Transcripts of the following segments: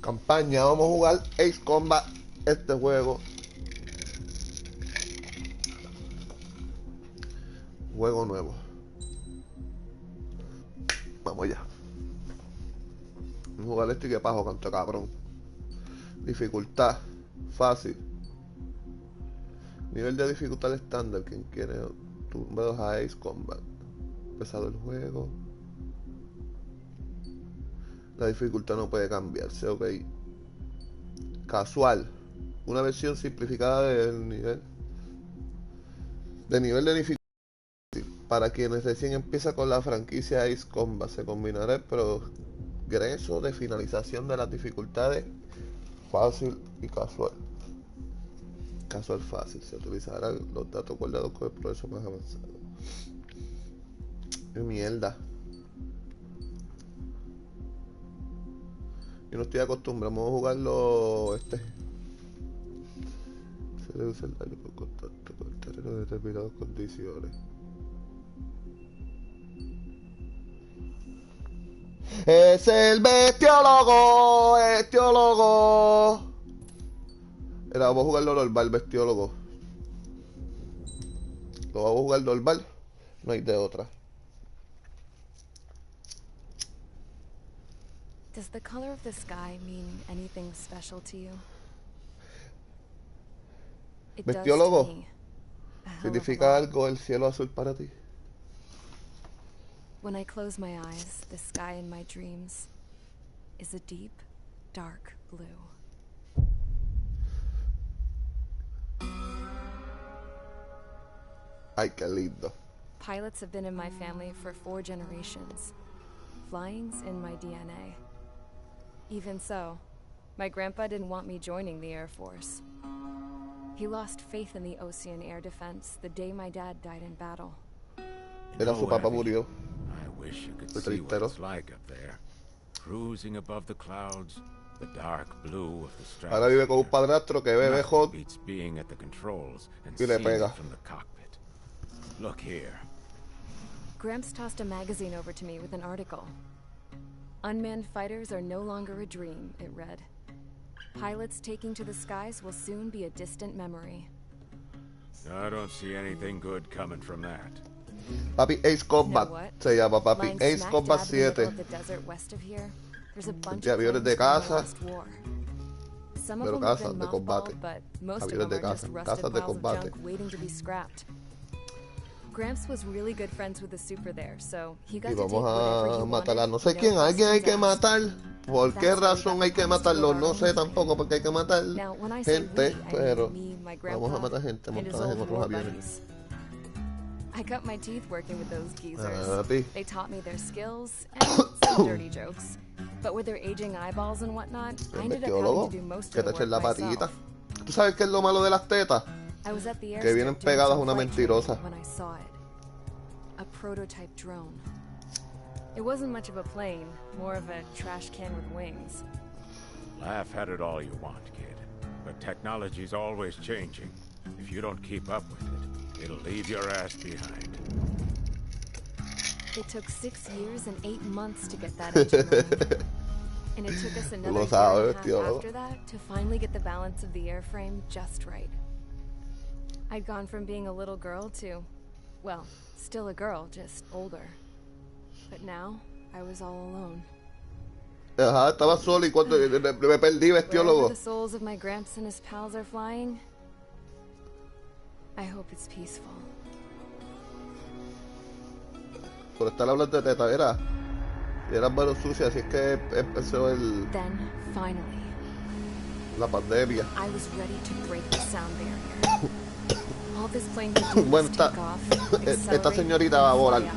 Campaña, vamos a jugar Ace Combat, este juego. Juego nuevo. Vamos ya. Vamos a jugar este y que pajo, canto cabrón. Dificultad, fácil. Nivel de dificultad estándar, quien quiere. Tumbados a Ace Combat. Empezado el juego. La dificultad no puede cambiarse, ok. Casual. Una versión simplificada del nivel. De nivel de dificultad. Para quienes recién empiezan con la franquicia Ace Combat, se combinará el progreso de finalización de las dificultades fácil y casual. Casual fácil. Se utilizarán los datos guardados con el progreso más avanzado. ¡Qué mierda! Yo no estoy acostumbrado, vamos a jugarlo Se debe usar el daño por contacto con el terreno de determinadas condiciones. Es el bestiólogo, Era, vamos a jugarlo normal, bestiólogo. Lo vamos a jugar normal, no hay de otra. Does the color of the sky mean anything special to you? It does Bestiólogo, to me. ¿significa algo el cielo azul para ti? When I close my eyes, the sky in my dreams is a deep, dark blue. Ay, qué lindo. Pilots have been in my family for 4 generations. Flying's in my DNA. Even so, my grandpa didn't want me joining the Air Force. He lost faith in the Ocean Air Defense the day my dad died in battle. Era su papá murió. I wish you could see what it's like up there. Cruising above the clouds, the dark blue of the stratosphere. Ahora vive con un padrastro que bebe hot beats being at the controls and y le seeing pega. it from the cockpit. Look here. Gramps tossed a magazine over to me with an article. Unmanned fighters are no longer a dream, it read. Pilots taking to the skies will soon be a distant memory. I don't see anything good coming from that. Papi, Ace Combat se llama, papi. Ace Combat 7. De aviones de caza. Pero casas de combate. Aviones de caza. Casas de combate. Gramps was really good friends with the super there, so he got Y to take vamos whatever a he matar a wanted, no sé no quién. A alguien hay que questions asked. matar. ¿Por qué razón hay que matarlo? No sé tampoco por qué hay que matar Now, when I say gente, we, I pero mean me, my vamos a grandpa, matar gente and his montada en old otros war aviones. buddies. I cut my teeth working with those geezers. Papi. They taught me their skills and some dirty jokes. But with their aging eyeballs and whatnot, I El ended up having bestiólogo to do most que of te the echen work la patita. myself. ¿Tú sabes qué es lo malo de las tetas? I was at the Que vienen airstrip doing pegadas a some una flight mentirosa. training when I saw it. A prototype drone. It wasn't much of a plane, more of a trash can with wings. Laugh at it all you want, kid. But technology's always changing. If you don't keep up with it, it'll leave your ass behind. It took 6 years and 8 months to get that engine running. And it took us another year and a half after that to finally get the balance of the airframe just right. I'd gone from being a little girl to, well, still a girl, just older. But now, I was all alone. Ajá, estaba solo y cuando me perdí, Wherever bestiólogo. the souls of my Gramps and his pals are flying, I hope it's peaceful. Por estar hablando de teta, era. Y eran manos sucias, así es que empezó Then, finally, la pandemia. I was ready to break the sound barrier. All this plane could do Bueno, was take off, esta accelerate, señorita va a and volar. fly up.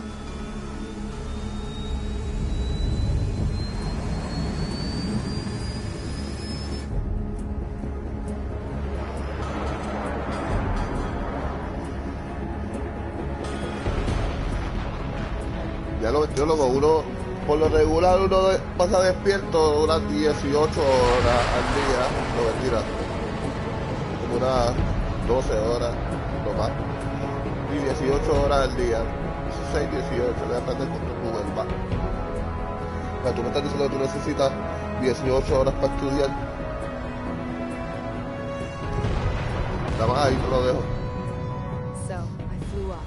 Ya lo bestiólogo, uno, por lo regular, uno pasa despierto unas 18 horas al día. No, mentira. Como unas 12 horas, no más. Y 18 horas al día. 16, 18, depende de cuando tú vuelvas. sea, tú me estás diciendo que tú necesitas 18 horas para estudiar. Nada más ahí te lo dejo. So, I flew up,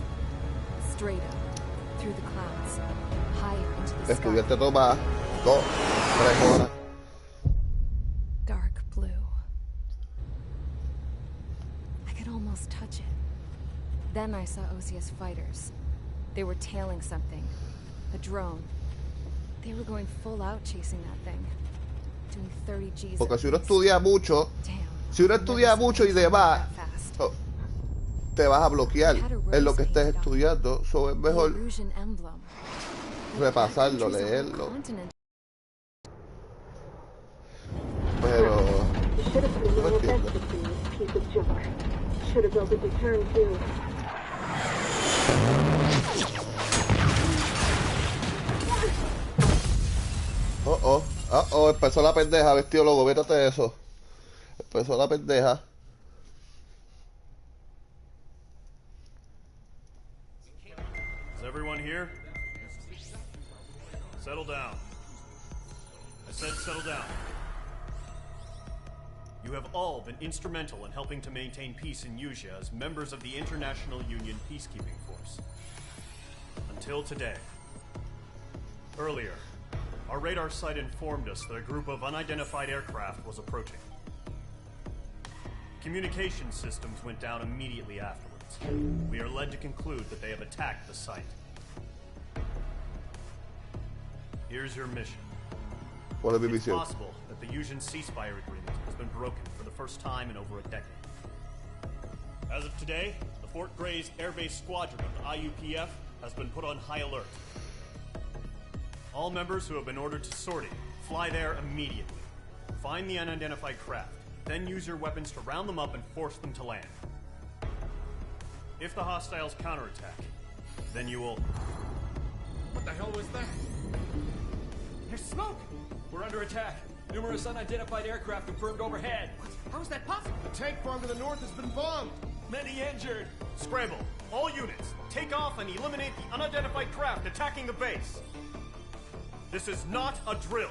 straight up, through the clouds, higher into the sky. Estudiar te toma 2, 3 horas. Dark blue. I could almost touch it. Then I saw Osia's fighters. They were tailing something. A drone. They were going full out chasing that thing. Doing 30 Gs. Porque si uno estudia mucho, y demás, te vas a bloquear en lo que estés estudiando. So es mejor repasarlo, leerlo. Pero no me entiendo. Empezó la pendeja, vestido loco, vérate eso. Empezó la pendeja. Is everyone here? Settle down. I said settle down. You have all been instrumental in helping to maintain peace in Usea as members of the International Union Peacekeeping Force. Until today. Earlier, our radar site informed us that a group of unidentified aircraft was approaching. Communication systems went down immediately afterwards. We are led to conclude that they have attacked the site. Here's your mission. It's possible that the Usian ceasefire agreement has been broken for the first time in over a decade. As of today, the Fort Gray's Air Base Squadron of the IUPF has been put on high alert. All members who have been ordered to sortie, fly there immediately. Find the unidentified craft, then use your weapons to round them up and force them to land. If the hostiles counterattack, then you will... What the hell was that? There's smoke! We're under attack. Numerous unidentified aircraft confirmed overhead. What? How is that possible? The tank farm to the north has been bombed. Many injured. Scramble. All units, take off and eliminate the unidentified craft attacking the base. This is not a drill.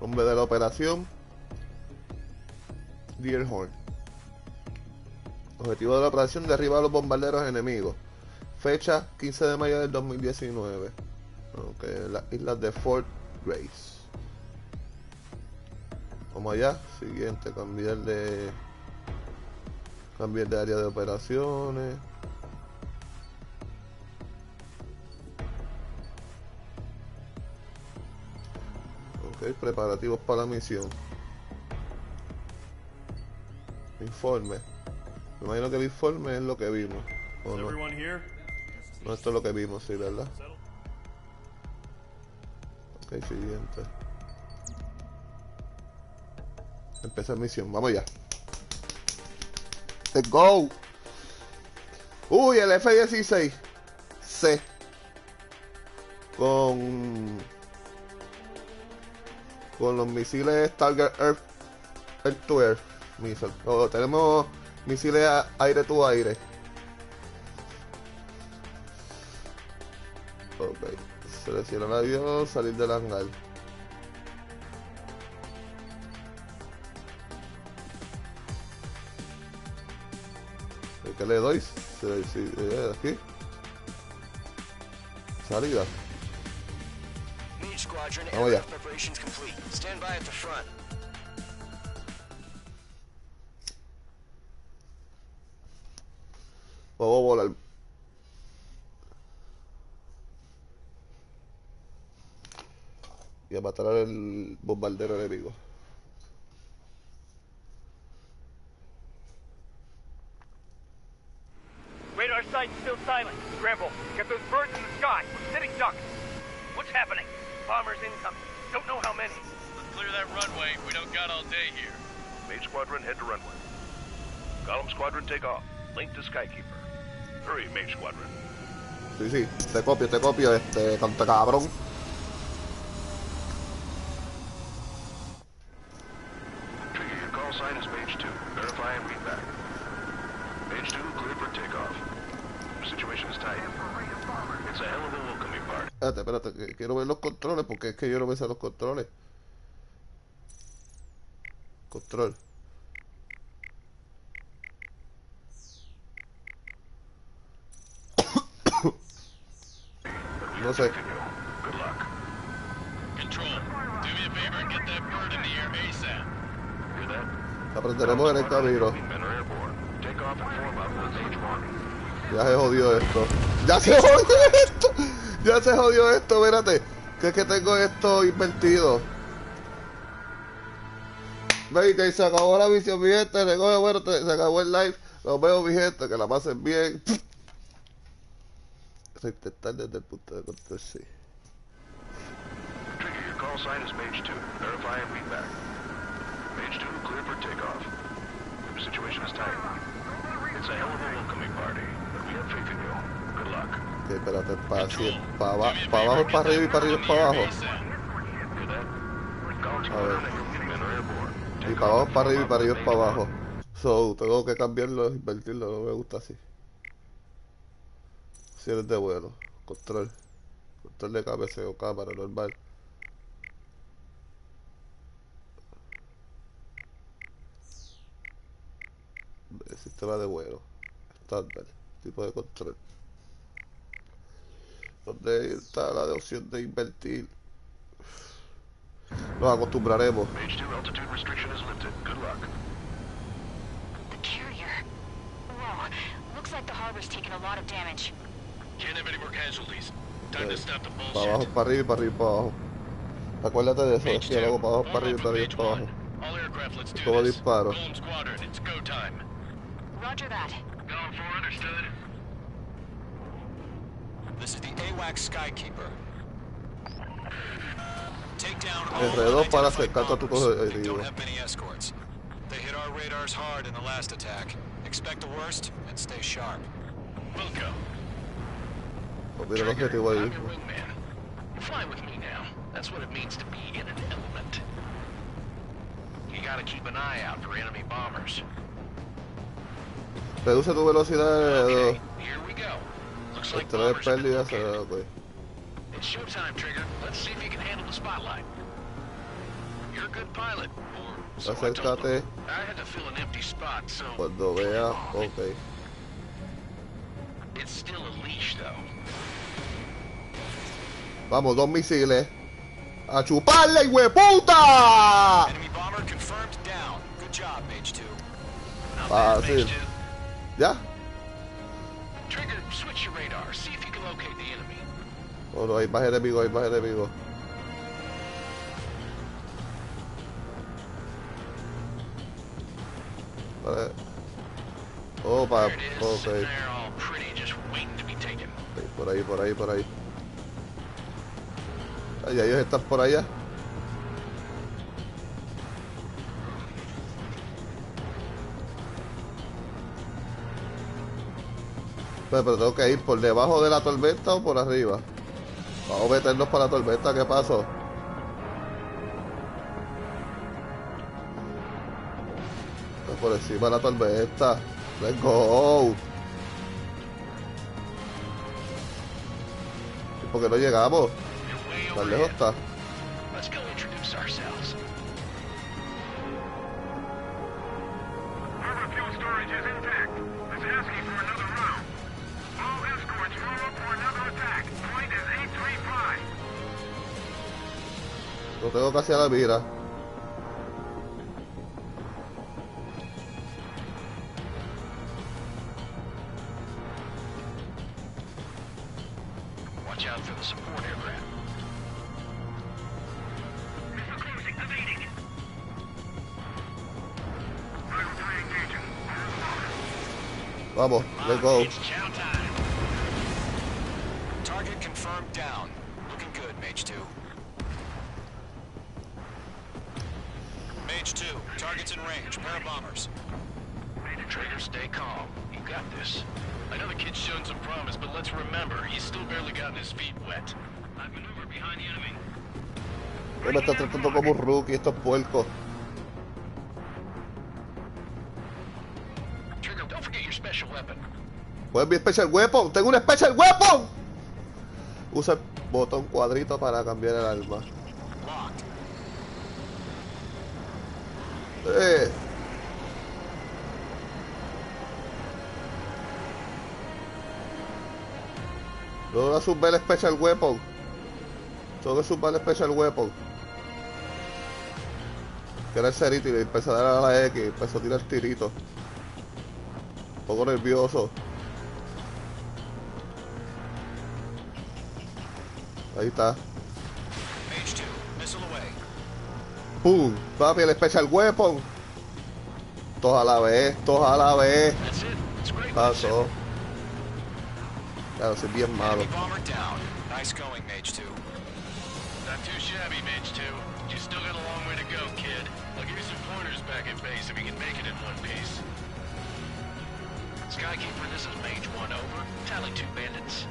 Nombre de la operación: Deerhorn. Objetivo de la operación: derribar a los bombarderos enemigos. Fecha: 15 de mayo del 2019. Okay, las islas de Fort Grace. Vamos allá. Siguiente: cambiar de área de operaciones. Ok, preparativos para la misión. Informe. Me imagino que el informe es lo que vimos. ¿O no? No, esto es lo que vimos, sí, ¿verdad? Ok, siguiente. Empezar misión, vamos ya. Let's go. Uy, el F-16 C con los misiles Target Air to Air missile. Tenemos misiles aire to aire. Ok, selecciona el avión, salir del hangar. ¿Qué le doy? Aquí. Salida. Vamos ya. Vamos a volar. Y a matar al bombardero enemigo. Radar site's still silent. Scramble. Get those birds in the sky. We're sitting ducks. What's happening? Bombers incoming. Don't know how many. Let's clear that runway. We don't got all day here. Mage Squadron, head to runway. Column Squadron, take off. Link to Skykeeper. Hurry, Mage Squadron. Sí, te copio, canto cabrón. Espérate, que quiero ver los controles, porque es que yo no me sé los controles. Control. No sé. Good luck. Control, do me a favor and get that bird in the air ASAP. Hear that? Aprenderemos en el camino. Men are airborne. Take off and form up with H1. Ya se jodió esto. ¡Ya se jodió esto! ¡Ya se jodió esto! Espérate. Que es que tengo esto invertido. Veinte, se acabó la visión, mi gente. Bueno, se acabó el live. Los veo, mi gente. Que la pasen bien. Intentar desde el punto de control, sí. Trigger, your call sign is Mage 2. Verify and read back. Mage 2, clear for takeoff. The situation is tight. It's a hell of a welcoming party, but we have faith in you. Good luck. Ok, espérate, para abajo es para arriba y para arriba es para abajo. Hear that? Call A ver. men are airborne. Y para abajo es para arriba y para arriba es para abajo. So, tengo que cambiarlo, invertirlo, no me gusta así. Opciones de vuelo, control de cabeceo, cámara, normal. Sistema de vuelo, estándar, tipo de control. ¿Dónde está la opción de invertir? Nos acostumbraremos. Mage 2, altitude restriction is lifted. Good luck. The carrier. Whoa. Looks like the harbor's taken a lot of damage. Can't have any more casualties. Time to stop the Para abajo, bullshit. para arriba y para arriba y para abajo. Acuérdate de eso, es que luego para abajo, para arriba y para arriba y para abajo. All aircraft, let's do Como this. disparo. Golem Squadron, it's go time. Roger that. Going for understood. This is the AWACS Skykeeper. Take down Enredó para acercar a tu bombers. cosa. They don't have many escorts. They hit our radars hard in the last attack. Expect the worst and stay sharp. Wilco, Mira el objetivo ahí. I'm your wingman. Fly with me now. That's what it means to be in an element. You gotta keep an eye out for enemy bombers. Reduce tu velocidad de Okay, here we go. Looks like tener bombers have been pérdidas. located. Ok. It's showtime, Trigger. Let's see if you can handle the spotlight. You're a good pilot, or so I told Acércate them. I had to fill an empty spot, so cuando vea. Ok. it's still a leash, though. Vamos, 2 misiles. ¡A chuparle, hueputa! Enemy bomber confirmed down. Good job, Mage 2. Not bad, Fácil. Mage 2. ¿Ya? Trigger, switch your radar. See if you can locate the enemy. Oh, no, hay más enemigos, hay más enemigos. Vale. Oh, There para. it is, Ok. sitting there all pretty, just waiting to be taken. Por ahí, por ahí, por ahí. Ay, ellos están por allá. Pero tengo que ir por debajo de la tormenta o por arriba. Vamos a meternos para la tormenta, ¿qué pasó? Por encima de la tormenta. Let's go. ¿Y por qué no llegamos? You're way ¿Tan over lejos here. está? Let's go introduce ourselves. Harbor fuel storage is intact. It's asking for another round. All escorts roll up for another attack. Point is 835. Lo tengo casi a la mira. Watch out for the support aircraft. Missile closing. Evading. Rival tie engaging. Vamos, let's go. It's chow time. Target confirmed down. Looking good, Mage 2. Mage 2, target's in range. Pair of bombers. Trigger, stay calm. You got this. I know the kid's shown some promise, but let's remember, he's still barely gotten his feet wet. I've maneuvered behind the enemy. Me está tratando como un rookie estos puercos. Trigger, don't forget your special weapon. ¿Cuál es mi special weapon? ¡Tengo un special weapon! Usa botón cuadrito para cambiar el arma. Luego a subir el Special Weapon. Tengo que subir el Special Weapon. Que era el cerito y le empecé a dar a la X y empezó a tirar tiritos. Un poco nervioso. Ahí está. ¡Pum! Papi, el Special Weapon. Todos a la vez, todos a la vez. Paso. Claro, soy bien malo. Nice going, Mage 2. Not too shabby, Mage 2. You still got a long way to go, kid. I'll give you some pointers back at base if you can make it in one piece. Skykeeper, this is Mage 1, over. Tally 2 bandits.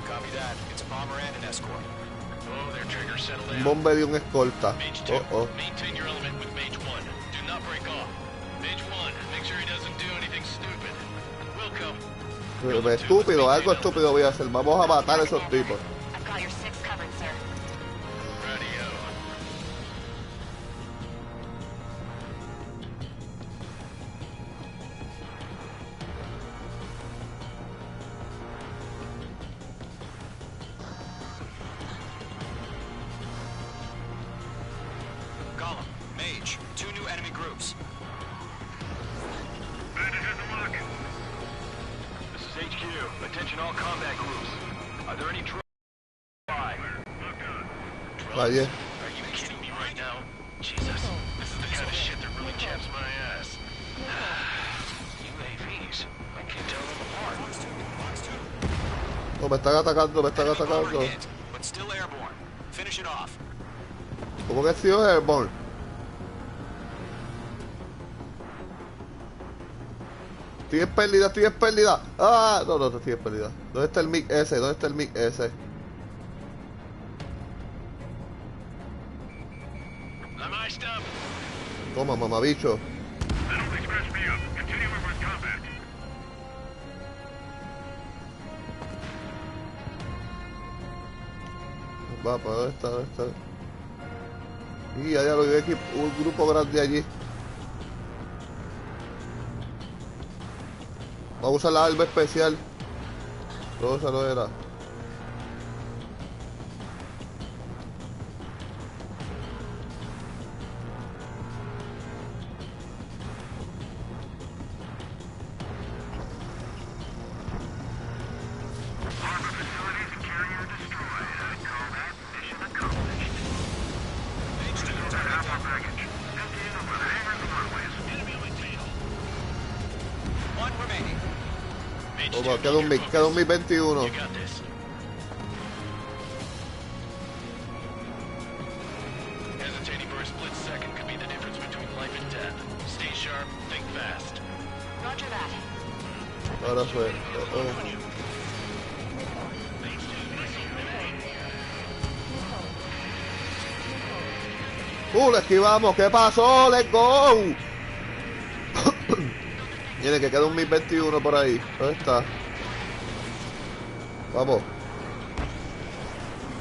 Copy that. It's a bomber and an escort. Oh, their triggers settle down. Un bomber y un escolta. Mage 2, maintain your element with Mage 1. Do not break off. Mage 1, make sure he doesn't do anything stupid. Welcome. Estúpido, algo estúpido voy a hacer. Vamos a matar a esos tipos. I've got your six covered, sir. Radio. Column, Mage, 2 new enemy groups. This is HQ. Attention all combat groups. Are there any drones? Vaya. Are you kidding me right now? Jesus, this is the kind of shit that really chaps my ass. UAVs. I can't tell them apart. No, me están atacando, me están atacando. But still airborne. Finish it off. ¿Cómo que ha sido Airborne? Estoy en pérdida, estoy en pérdida. Ah, no, no, estoy en pérdida. ¿Dónde está el MiG S? ¿Dónde está el MiG S? Toma, mamabicho. Va, ¿para dónde está? ¿Dónde está? Y ya lo vi aquí, un grupo grande allí. Vamos a usar la arma especial. No, esa no era. Toma, queda un MiG 21. Hesitating for a split second could be the difference between life and death. Stay sharp, think fast. Roger that. Ahora fue. La esquivamos. ¿Qué pasó? ¡Let's go! Tiene que quedar un MiG 21 por ahí. ¿Dónde está? Vamos.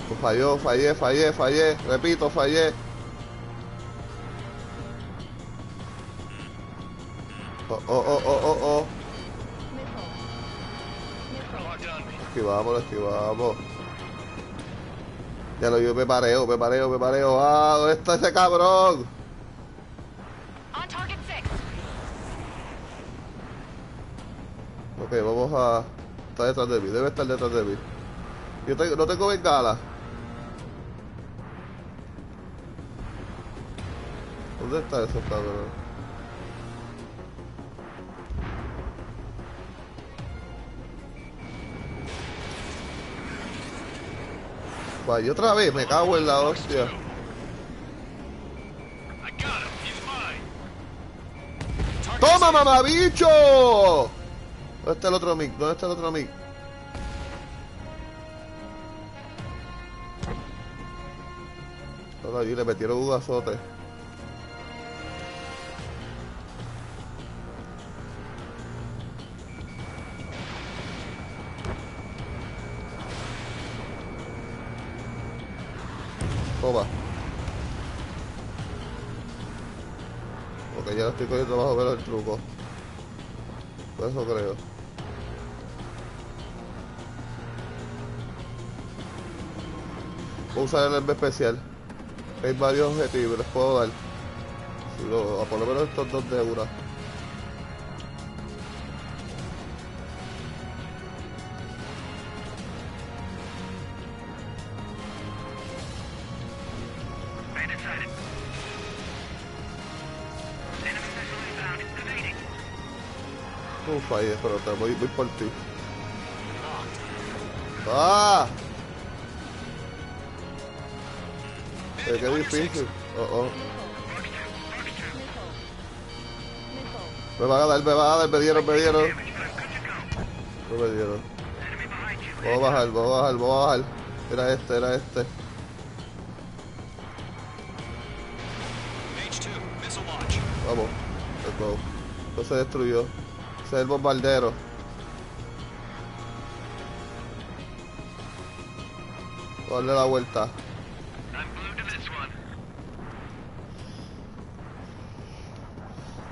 Pues fallé. Repito, fallé. Oh. Lo esquivamos. Ya lo yo me pareo. Ah, ¿dónde está ese cabrón? On target 6. Ok, vamos a... Está detrás de mí, debe estar detrás de mí. Yo no tengo bengala. ¿Dónde está ese cabrón? Vaya, otra vez, me cago en la hostia. ¡Toma, mamabicho! ¿Dónde está el otro MiG? Todo allí le metieron un azote. Toma. Porque ya lo estoy cogiendo más o menos el truco. Por eso creo. Voy a usar el arma especial. Hay varios objetivos, les puedo dar. A por lo menos estos dos de una. Ahí, pero te voy por ti. ¡Ah! Qué difícil. Me van a dar, me dieron. No me dieron. Vamos a bajar. Era este. Vamos, let's go. Esto se destruyó. Ese es el bombardero. Voy a darle la vuelta.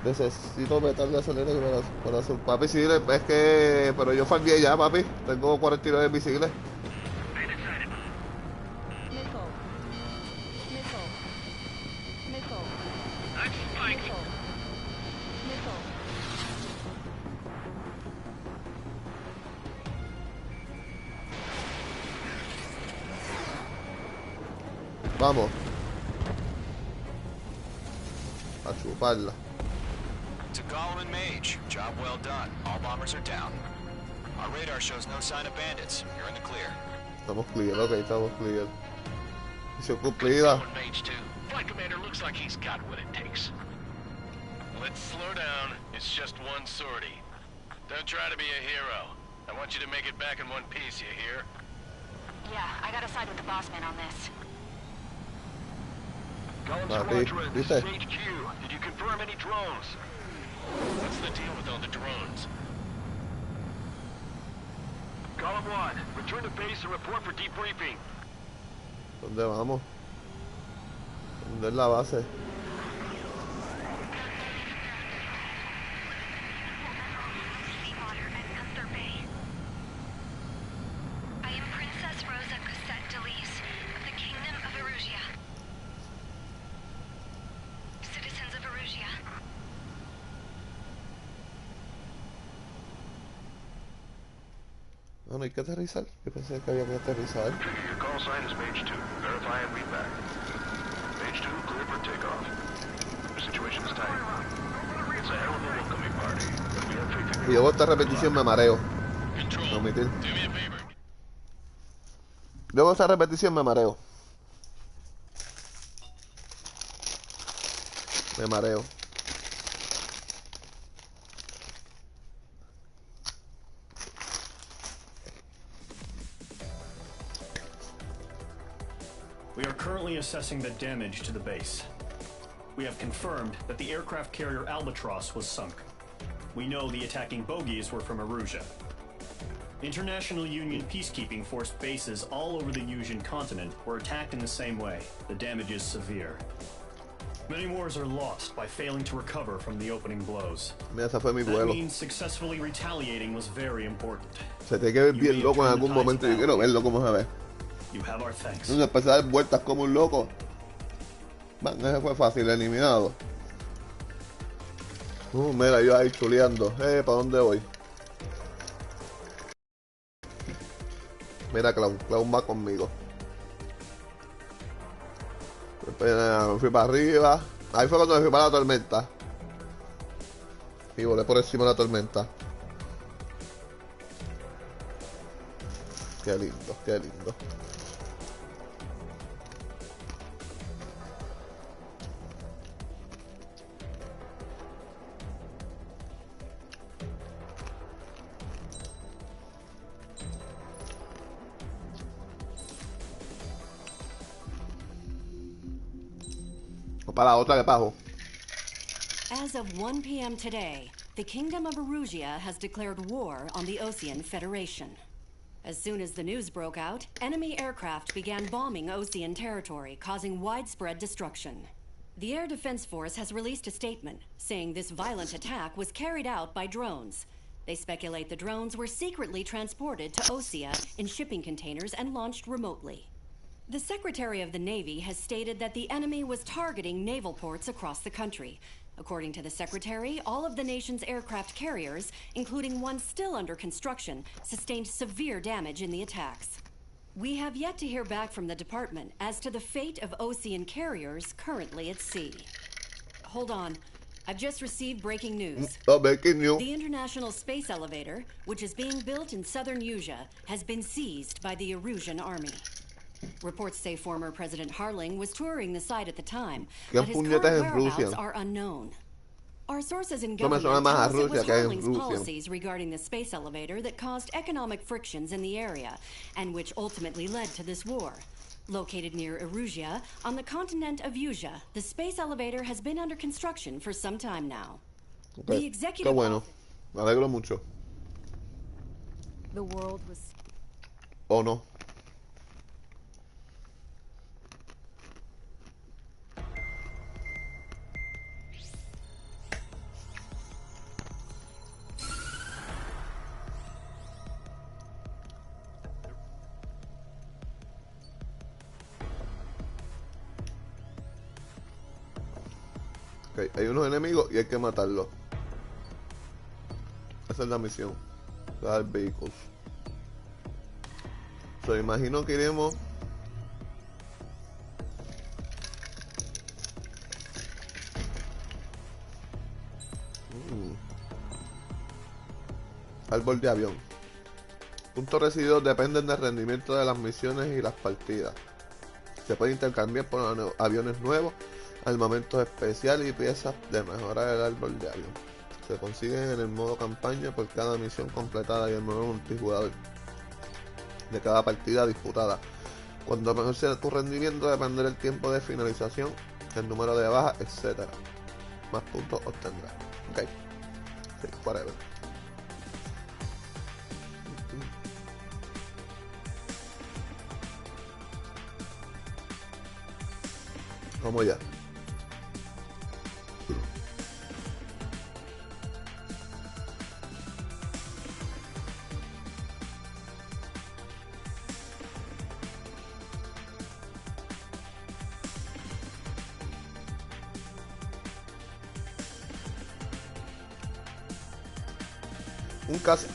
Necesito meter gasolina para hacer. Papi, sí, es que. Pero yo farmeé ya, papi. Tengo 49 misiles. Vamos. A chuparla. To Gollum and Mage, job well done. All bombers are down. Our radar shows no sign of bandits. You're in the clear. Estamos clear, ok, estamos clear. Misión cumplida. Mage 2. Flight commander looks like he's got what it takes. Let's slow down. It's just one sortie. Don't try to be a hero. I want you to make it back in one piece, you hear? Yeah, I gotta side with the boss man on this. Gollum Squadron, this is HQ. Did you confirm any drones? What's the deal with all the drones? Gollum 1, return to base and report for debriefing. ¿Dónde vamos? ¿Dónde es la base? No, no hay que aterrizar. Yo pensé que había que aterrizar. Your call sign is Mage 2. Verify and read back. Mage 2, clear for takeoff. Your situation is tight. It's a hell of a welcoming party, but we have faith in Y you. yo esta repetición me mareo. No omitir. Luego esta repetición me mareo. Me mareo. We are currently assessing the damage to the base. We have confirmed that the aircraft carrier Albatross was sunk. We know the attacking bogies were from Erusia. International Union peacekeeping force bases all over the Yusian continent were attacked in the same way. The damage is severe. Many wars are lost by failing to recover from the opening blows. Mira, ese fue mi That vuelo. means successfully retaliating was very important. Se tiene que ver bien loco en algún momento. Yo quiero verlo como se ve. You have our thanks. No empecé a dar vueltas como un loco. Man, ese fue fácil, eliminado. Mira, yo ahí chuleando. ¿Para dónde voy? Mira, Clown va conmigo. Me fui para arriba. Ahí fue cuando me fui para la tormenta. Y volé por encima de la tormenta. Qué lindo, qué lindo. Para la otra que bajo. As of 1 p.m. today, the Kingdom of Erusia has declared war on the Osean Federation. As soon as the news broke out, enemy aircraft began bombing Osean territory, causing widespread destruction. The Air Defense Force has released a statement saying this violent attack was carried out by drones. They speculate the drones were secretly transported to Osea in shipping containers and launched remotely. The Secretary of the Navy has stated that the enemy was targeting naval ports across the country. According to the Secretary, all of the nation's aircraft carriers, including one still under construction, sustained severe damage in the attacks. We have yet to hear back from the department as to the fate of Osean carriers currently at sea. Hold on. I've just received breaking news. Breaking news. The International Space Elevator, which is being built in southern Usea, has been seized by the Erusian army. Reports say former President Harling was touring the site at the time, but his current whereabouts are unknown. Our sources in government tell us it was Harling's policies regarding the space elevator that caused economic frictions in the area, and which ultimately led to this war. Located near Erusia, on the continent of Usea, the space elevator has been under construction for some time now. Okay. The executive... Qué bueno. Me alegro mucho. The world was... Oh, no. Okay, hay unos enemigos y hay que matarlos. Esa es la misión. Dar vehículos. So, imagino que iremos árbol de avión. Puntos recibidos dependen del rendimiento de las misiones y las partidas. Se puede intercambiar por aviones nuevos, armamentos especiales y piezas de mejorar el árbol de avión. Se consiguen en el modo campaña por cada misión completada y el modo multijugador de cada partida disputada. Cuando mejor sea tu rendimiento dependerá del tiempo de finalización, el número de bajas, etc. Más puntos obtendrás. Ok. Sí, whatever. Vamos ya.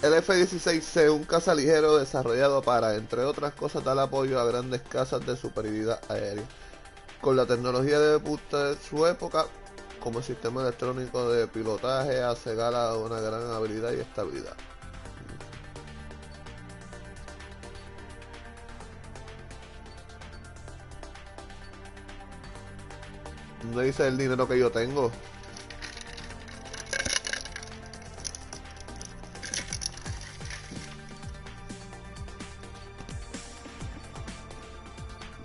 El F-16C, un caza ligero desarrollado para, entre otras cosas, dar apoyo a grandes cazas de superioridad aérea. Con la tecnología de punta de su época, como sistema electrónico de pilotaje, hace gala de una gran habilidad y estabilidad. ¿Dónde dice el dinero que yo tengo?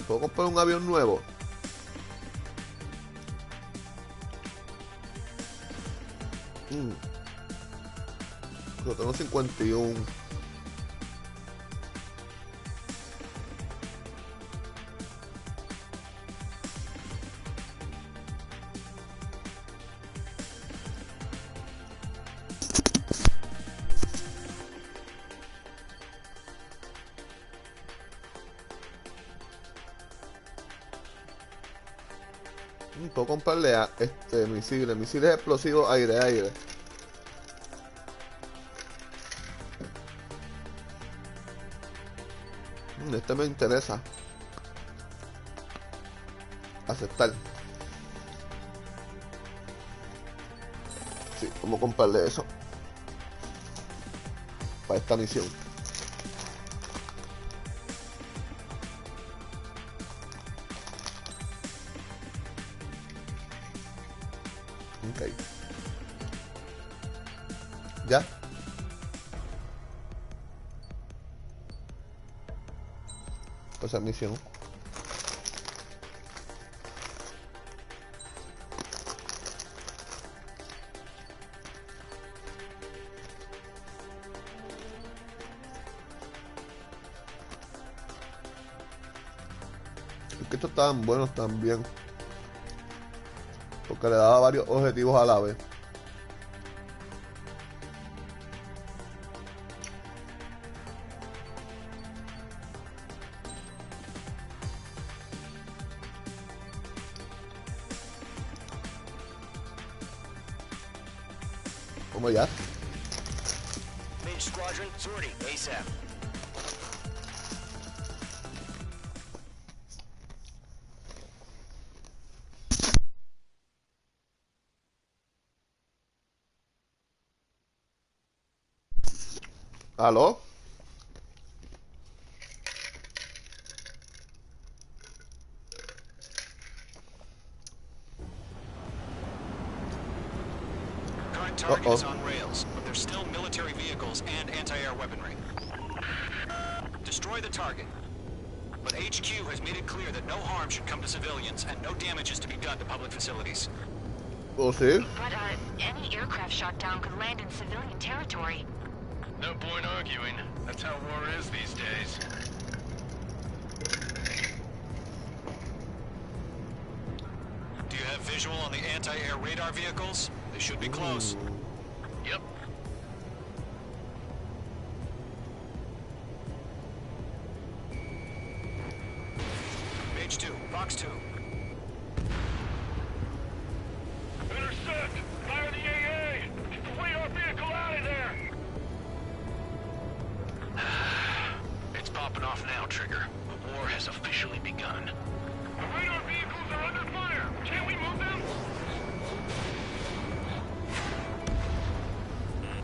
¿Puedo comprar un avión nuevo? Yo tengo 51. Puedo comprarle a misiles explosivos aire-aire. Este me interesa. Aceptar. Sí, vamos a comprarle eso para esta misión. Ok. ¿Ya? Esa misión. que estos estaban buenos también. Porque le daba varios objetivos a la vez. ¿Cómo ya? Mage Squadron, sortie, ASAP. ¿Aló? Current target is on rails, but there's still military vehicles and anti-air weaponry. Destroy the target. But HQ has made it clear that no harm should come to civilians and no damage is to be done to public facilities. ¿Oh, sí? But, any aircraft shot down could land in civilian territory. No point arguing. That's how war is these days. Do you have visual on the anti-air radar vehicles? They should be close. Yep. Page 2, box 2. Intercept! Fire the AA! Get the radar vehicle out of there! It's popping off now, Trigger. The war has officially begun. The radar vehicles are under fire! Can't we move them?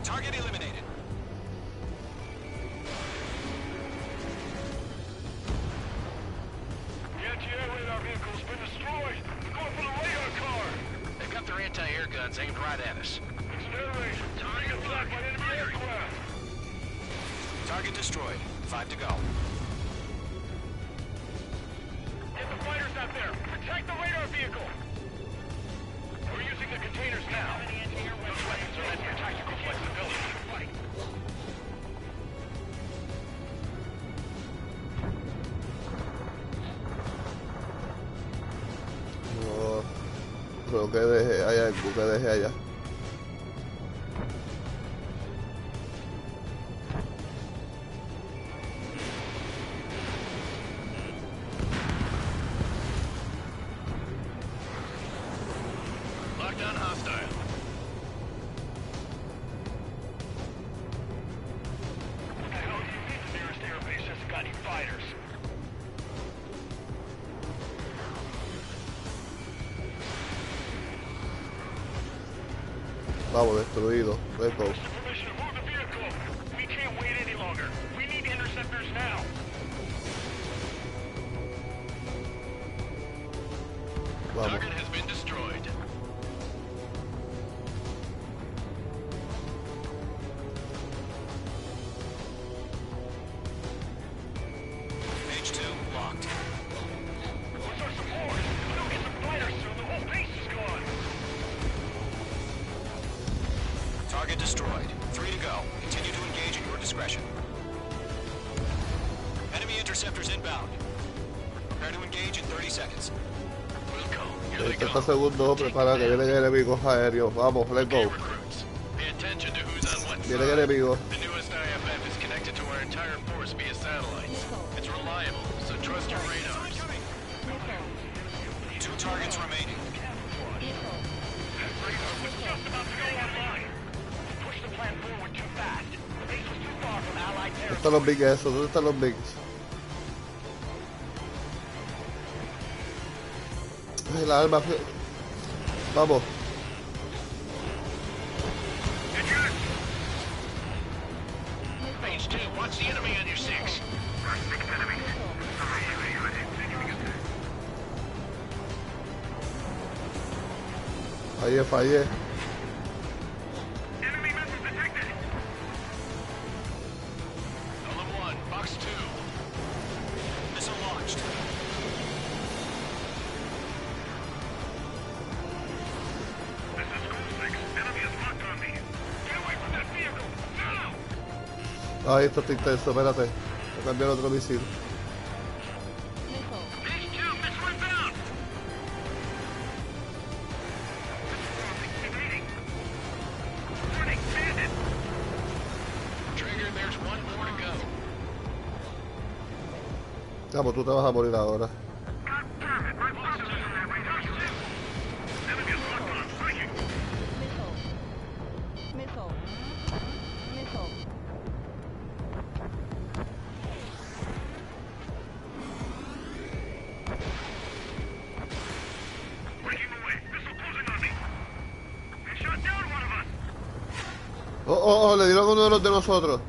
Target eliminated. The anti-air radar vehicle's been destroyed! They're going for the radar car! They've got their anti-air guns aimed right at us. It's an air raid! Being attacked by enemy aircraft! Target destroyed. 5 to go. Get the fighters out there! Protect the radar vehicle! We're using the containers now. Those weapons are meant for tactical flexibility. No, creo que dejé, hay algo que dejé allá. Lockdown hostile. What the hell do you mean the nearest airbase hasn't got any fighters? Vamos, destruido. Let's go. Permission to move the vehicle! We can't wait any longer! We need interceptors now! Vamos. Target has been destroyed. Page 2 locked. What's our support? We don't get some fighters soon, the whole base is gone! Target destroyed. 3 to go. Continue to engage at your discretion. Enemy interceptors inbound. Prepare to engage in 30 seconds. Wilco, here they 30 come. segundos, prepara que vienen enemigos aéreos. Vamos, let's Okay, go. recruits. Pay attention to who's on what Vienen side. enemigos. The newest IFF is connected to our entire force via satellites. It's reliable, so trust your radars. 2 targets remaining. That radar was just about to go online! We pushed the plan forward too fast. The base was too far from Allied ¿Dónde están territory. los bigs esos? ¿Dónde están los bigs? Ay, la arma. Vamos. Page 2, watch the enemy on your 6. Fallé, fallé. Enemy members detected! Column 1, box 2. Missile launched. This is School 6. Enemy is locked on me. Get away from that vehicle! Now! Ay, esto está intenso, espérate. Voy a cambiar otro misil. Page 2, Miss Capo, tú te vas a morir ahora. Oh, le dieron a uno de los de nosotros.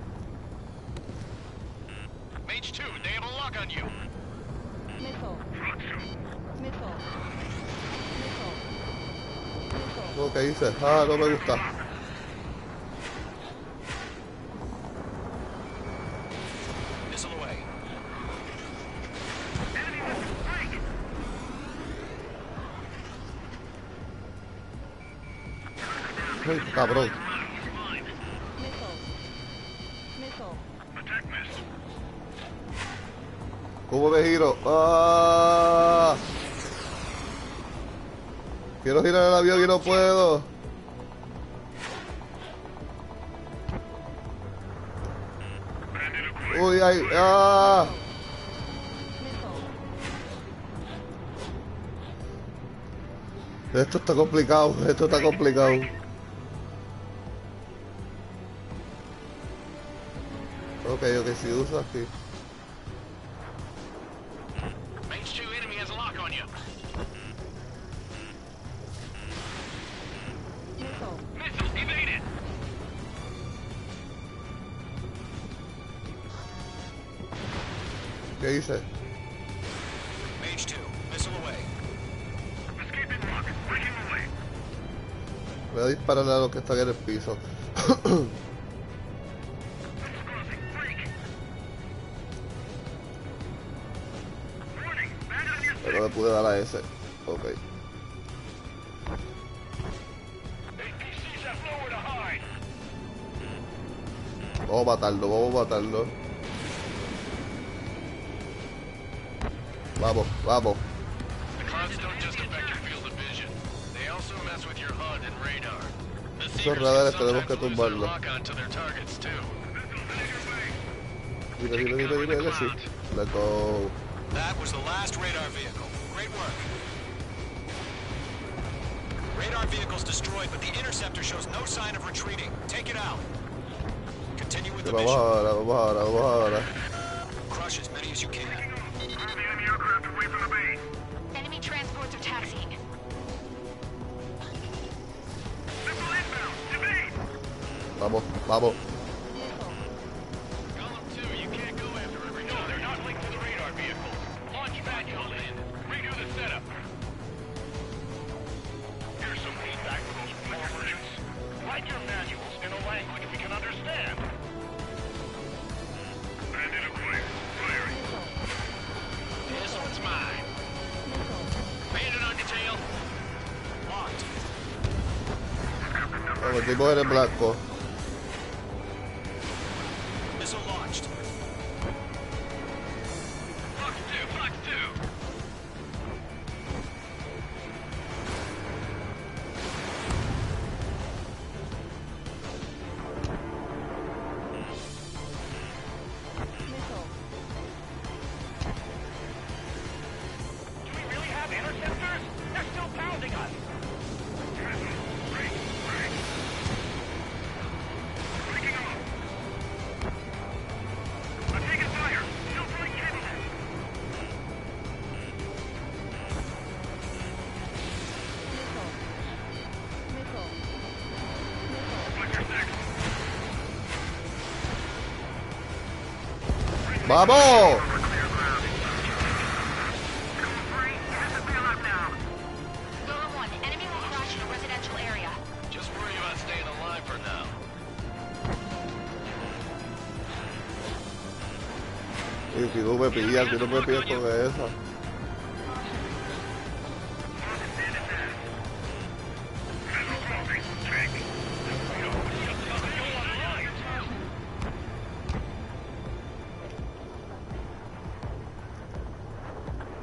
Mage 2, they have a lock on you. ¿Qué dices? Ah, no me gusta. Missile away. Ay, cabrón. ¿Cómo me giro? ¡Ah! Quiero girar el avión y no puedo. Uy, ay, ah. Esto está complicado, esto está complicado. Ok, si uso aquí. Mage 2 enemy has a lock on you. Missile evaded. ¿Qué hice? Mage 2, missile away. Escaping rocket, breaking away. Voy a dispararle a los que están en el piso. Pero no le pude dar a ese. Ok. APCs have nowhere to hide. Vamos a matarlo, vamos a matarlo. Vamos, vamos. The clouds don't just affect your field of vision. They also mess with your HUD and radar. The Esos Seekers radares can tenemos que sometimes lose their tumbarlos. lock onto their targets too. Dile, sí. Let's go. That was the last radar vehicle. Great work. Radar vehicle's destroyed, but the interceptor shows no sign of retreating. Take it out. Continue with the Vamos mission. ahora, vamos ahora, vamos ahora. Crush as many as you can. Enemy aircraft away from the base. Enemy transports are taxiing. Missile inbound. Evade. Vamos, vamos. Column 2, you can't go after every No, they're not linked to the radar vehicles. Launch pad called in. Redo the setup. Here's some feedback for those poor versions. Write your manuals in a language we can understand. Bandit acquired. Firing. This one's mine. Bandit on your tail. Locked. Nos metimos en el blanco. Missile launched. Fox 2, Fox 2. Do we really have interceptors? They're still pounding us. Breaking off. I'm taking fire. Still fully capable. Watch your six. ¡Vamos! Golem 1, enemy will crash in a residential area. Just worry about staying alive for now. Y si no me pillas con esa.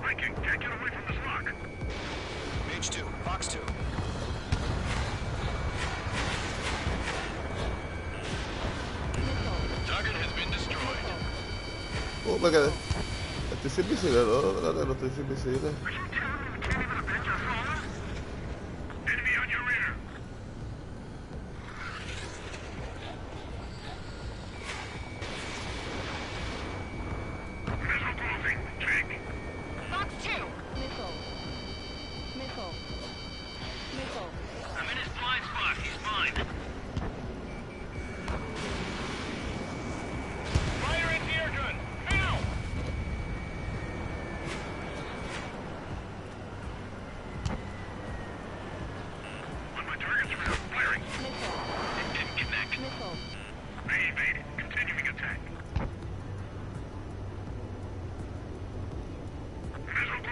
Viking, can't get away from this rock. Mage 2, Fox 2. Target has been destroyed. Me quedé. Estoy Estoy sin visible, no estoy sin visible.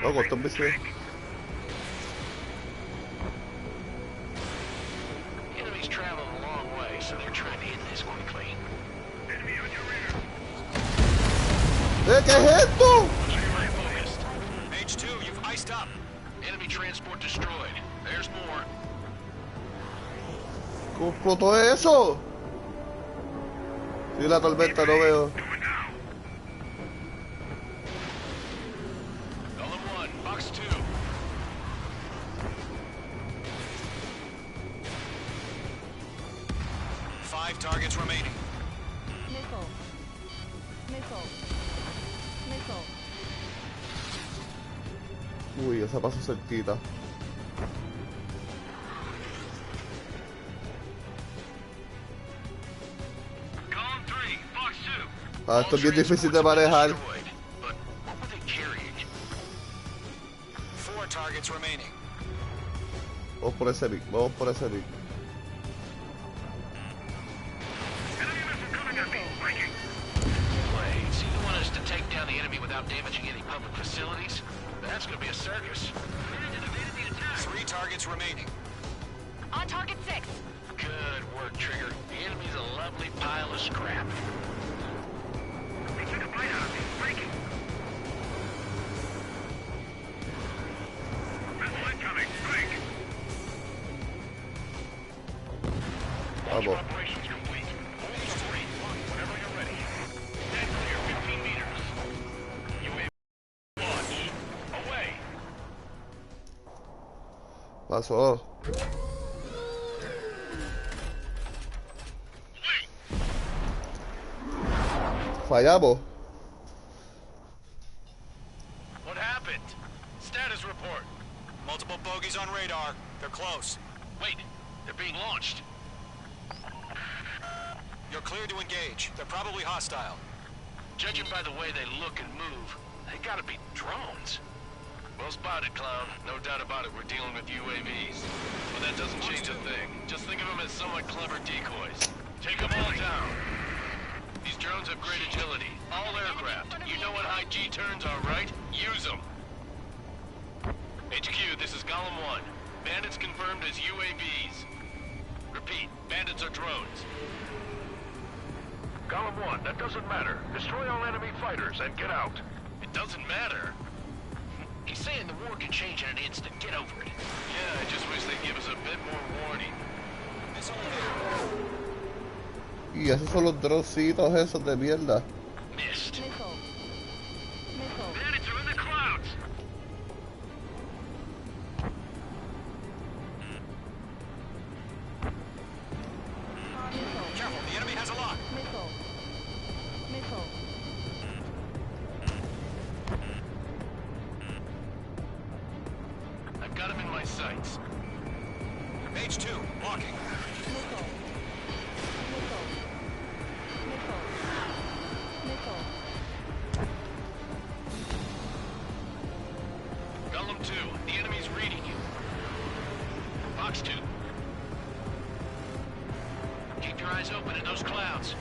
Loco, esto es visible. Enemies traveling a long way, so they're trying to hit this quickly. ¿Qué es esto? H2, you've iced up. Enemy transport destroyed. There's more. ¿Cómo explotó eso? Sí, la tormenta, no veo. Targets remaining. Uy, esa pasó cerquita. Ah, esto es bien difícil de manejar. 4 targets remaining. Vamos por ese Vic, vamos por ese Vic. Damaging any public facilities? That's gonna be a circus. 3 targets remaining. On target 6. Good work, Trigger. The enemy's a lovely pile of scrap. They took a bite out of me. Breaking. Missile incoming. Break. Vamos. Operations complete. Hold the free. Whenever you're ready. Dead clear. 15 meters. Pasó. Fallamos. What happened? Status report. Multiple bogies on radar. They're close. Wait, they're being launched. You're clear to engage. They're probably hostile. Judging by the way they look and move, they gotta be drones. Well spotted, Clown. No doubt about it, we're dealing with UAVs. But that doesn't change a thing. Just think of them as somewhat clever decoys. Take them all down. These drones have great agility. All aircraft. You know what high G turns are, right? Use them. HQ, this is Golem 1. Bandits confirmed as UAVs. Repeat, bandits are drones. Golem 1, that doesn't matter. Destroy all enemy fighters and get out. It doesn't matter? He's saying the war can change in an instant. Get over it. Yeah, I just wish they'd give us a bit more warning. Y esos son los droncitos esos de mierda. Missed. Bandits are in the clouds. Careful, the enemy has a lock. I've got him in my sights. H2, walking. Golem 2, the enemy's reading you. Box 2. Keep your eyes open in those clouds.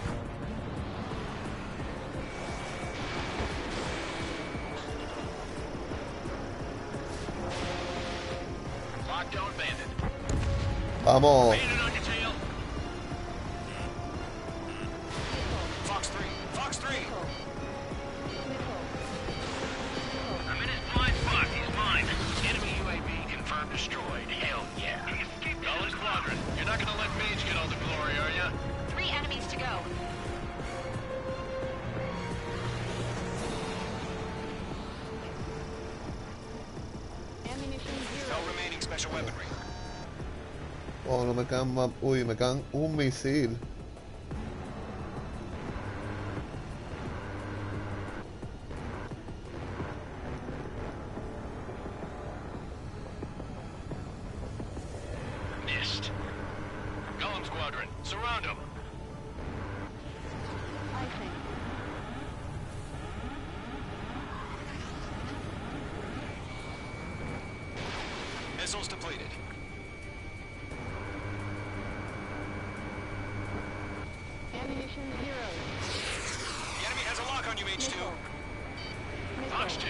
Lockdown bandit. Vamos. Bandit on your tail. Fox 3. Fox 3. I'm in his blind spot. He's mine. Enemy UAV confirmed destroyed. Hell yeah. Golem Squadron, you're not gonna let Mage get all the glory, are ya? 3 enemies to go. special weaponry. Oh, no me quedan más. Uy, me quedan un misil. Missed. Column Squadron, surround them. Missiles depleted. Ammunition 0. The enemy has a lock on you, H2. Fox 2.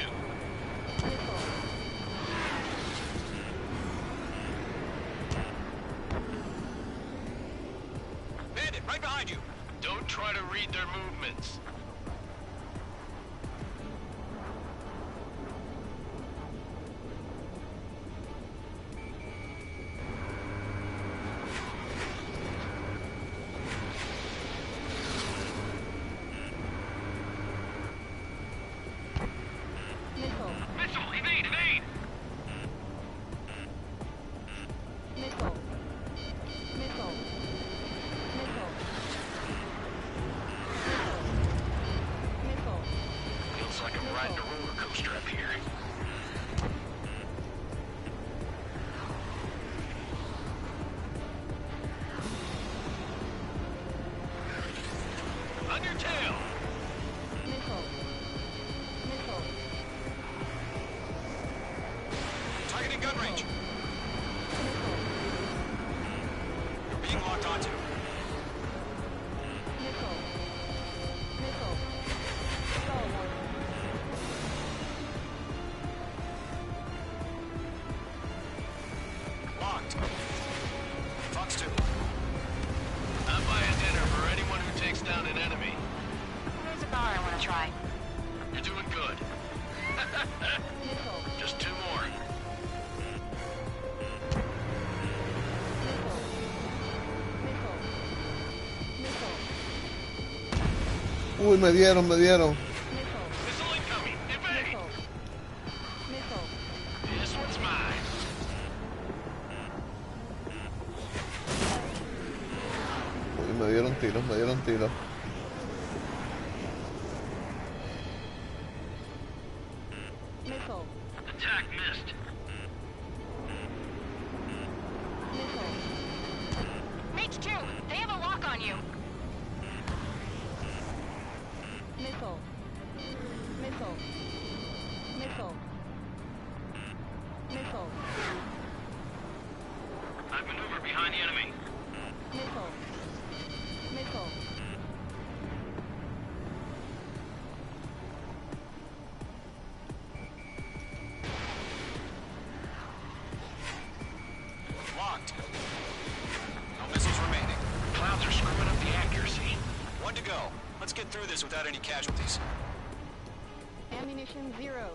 Bandit, right behind you. Don't try to read their movements. Missile, evade, evade! Missile. Missile. Missile. Missile. Feels like I'm riding a roller coaster up here. On your tail! Missile. Missile. Targeting gun range. You're being locked onto. Missile. Missile. Stall warning. Locked. Fox 2. I'm buying dinner for anyone who takes down an enemy. There's a bar I want to try. You're doing good. Missile. Just 2 more. Missile. Missile. Missile. Uy, me dieron. Missile. Missile incoming. Evade! Missile. Missile. This one's mine. Uy, me dieron tiros. Missile. Attack missed. Missile. Mage 2, they have a lock on you. Missile. Missile. Missile. Missile. I've maneuvered behind the enemy. Missile. Missile. Locked. No missiles remaining. Clouds are screwing up the accuracy. 1 to go. Let's get through this without any casualties. Ammunition 0.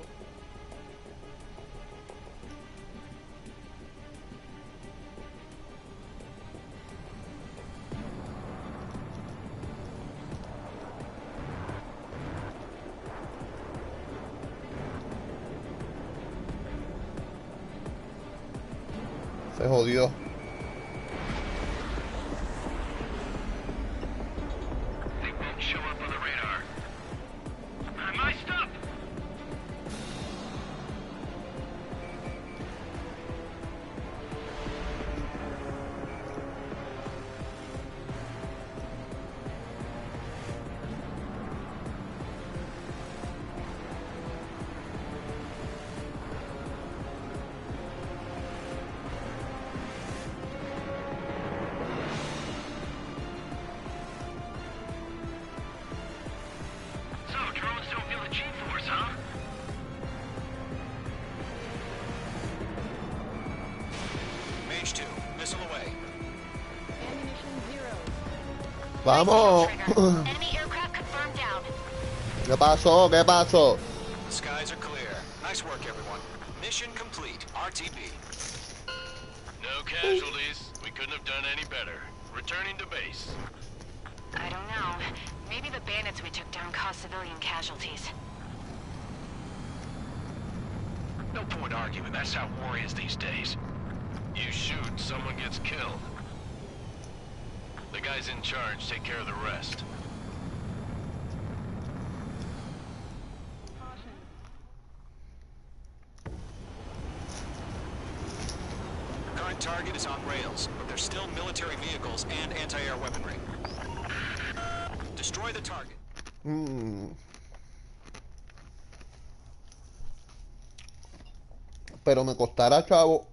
Se jodió. They won't show up on the radar. I mic'd up! So, drones don't feel the G-force, huh? Mage 2. Missile away. Ammunition 0. Vamos. Enemy aircraft confirmed down. ¿Qué pasó? The skies are clear. Nice work, everyone. Mission complete. RTB. No casualties. We couldn't have done any better. Returning to base. I don't know. Maybe the bandits we took down caused civilian casualties. No point arguing. That's how war is these days. gets killed. The guys in charge take care of the rest. Current target is on rails, but there's still military vehicles and anti-air weaponry. Destroy the target. Pero me costará, chavo,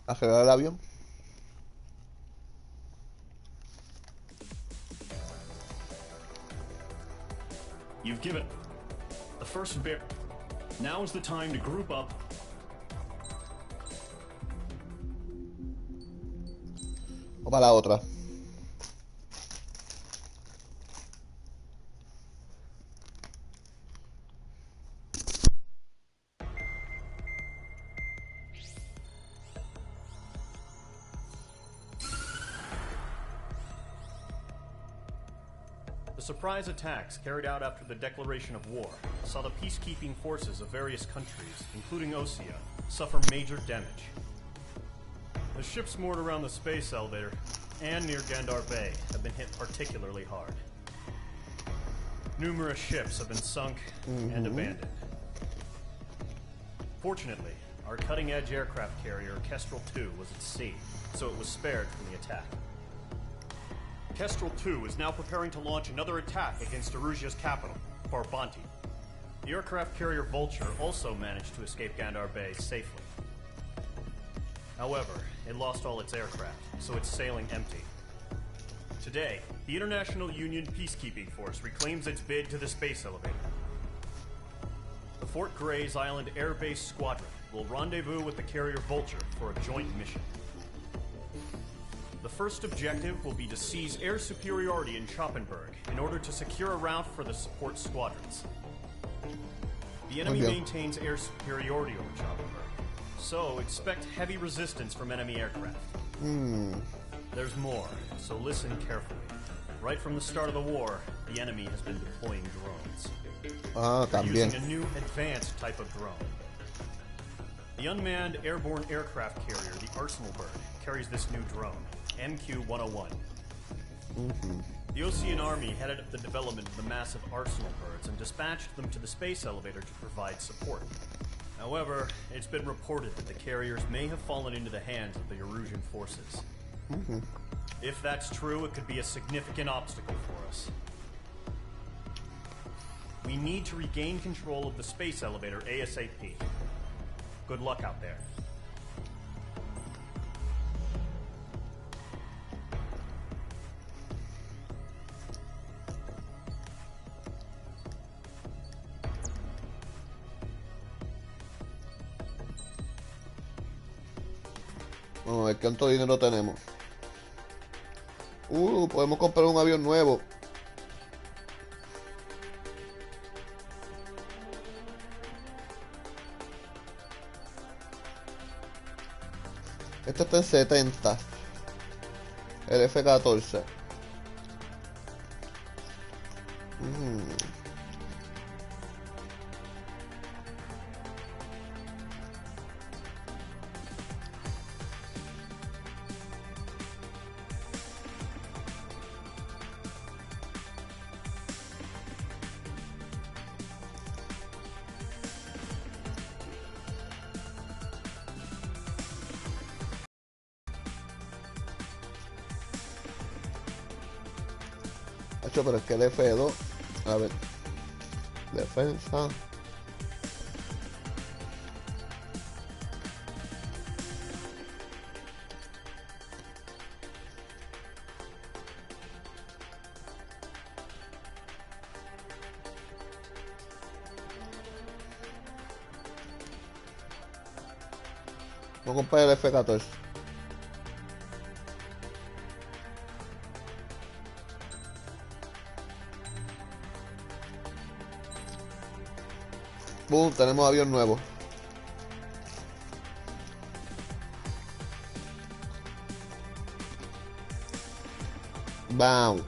acelerar el avión. You've given the first bear. Now is the time to group up. O para la otra. The surprise attacks carried out after the declaration of war saw the peacekeeping forces of various countries, including Osea, suffer major damage. The ships moored around the space elevator and near Gandar Bay have been hit particularly hard. Numerous ships have been sunk and abandoned. Fortunately, our cutting-edge aircraft carrier, Kestrel 2, was at sea, so it was spared from the attack. Kestrel 2 is now preparing to launch another attack against Erusia's capital, Barbanti. The aircraft carrier Vulture also managed to escape Gandar Bay safely. However, it lost all its aircraft, so it's sailing empty. Today, the International Union Peacekeeping Force reclaims its bid to the space elevator. The Fort Gray's Island Air Base Squadron will rendezvous with the carrier Vulture for a joint mission. The first objective will be to seize air superiority in Schoppenberg in order to secure a route for the support squadrons. The enemy maintains air superiority over Schoppenberg, so expect heavy resistance from enemy aircraft. There's more, so listen carefully. Right from the start of the war, the enemy has been deploying drones. They're using a new advanced type of drone. The unmanned airborne aircraft carrier, the Arsenal Bird, carries this new drone, MQ-101. The Osean Army headed up the development of the massive Arsenal Birds and dispatched them to the space elevator to provide support. However, it's been reported that the carriers may have fallen into the hands of the Erusian forces. If that's true, it could be a significant obstacle for us. We need to regain control of the space elevator ASAP. Good luck out there. Vamos a ver cuánto dinero tenemos. Podemos comprar un avión nuevo. Este está en 70. El F-14. Pero es que el F2, a ver, defensa. Vamos a comprar el F-14. Tenemos avión nuevo. Vamos.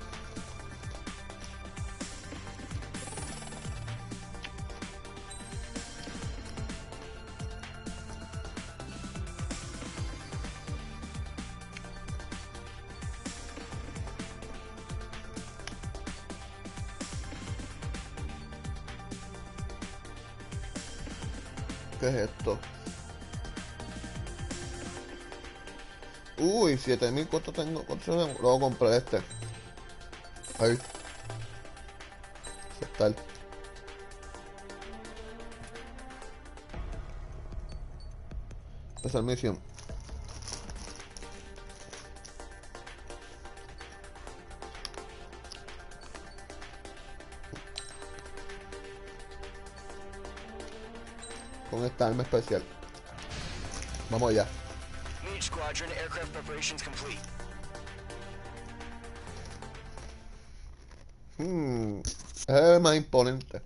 ¿Qué es esto? Uy, 7000, ¿cuánto tengo? ¿Cuánto tengo? Luego compré este. Ahí. Aceptar. Esa es misión. Con esta arma especial. Vamos allá. Mage Squadron, aircraft preparations complete. Es el más imponente.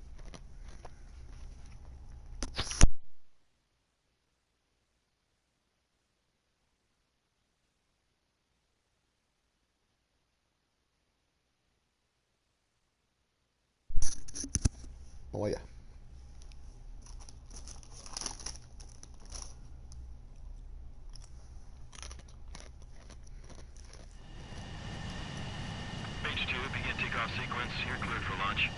Vamos allá. Mage 2, begin takeoff sequence. You're cleared for launch.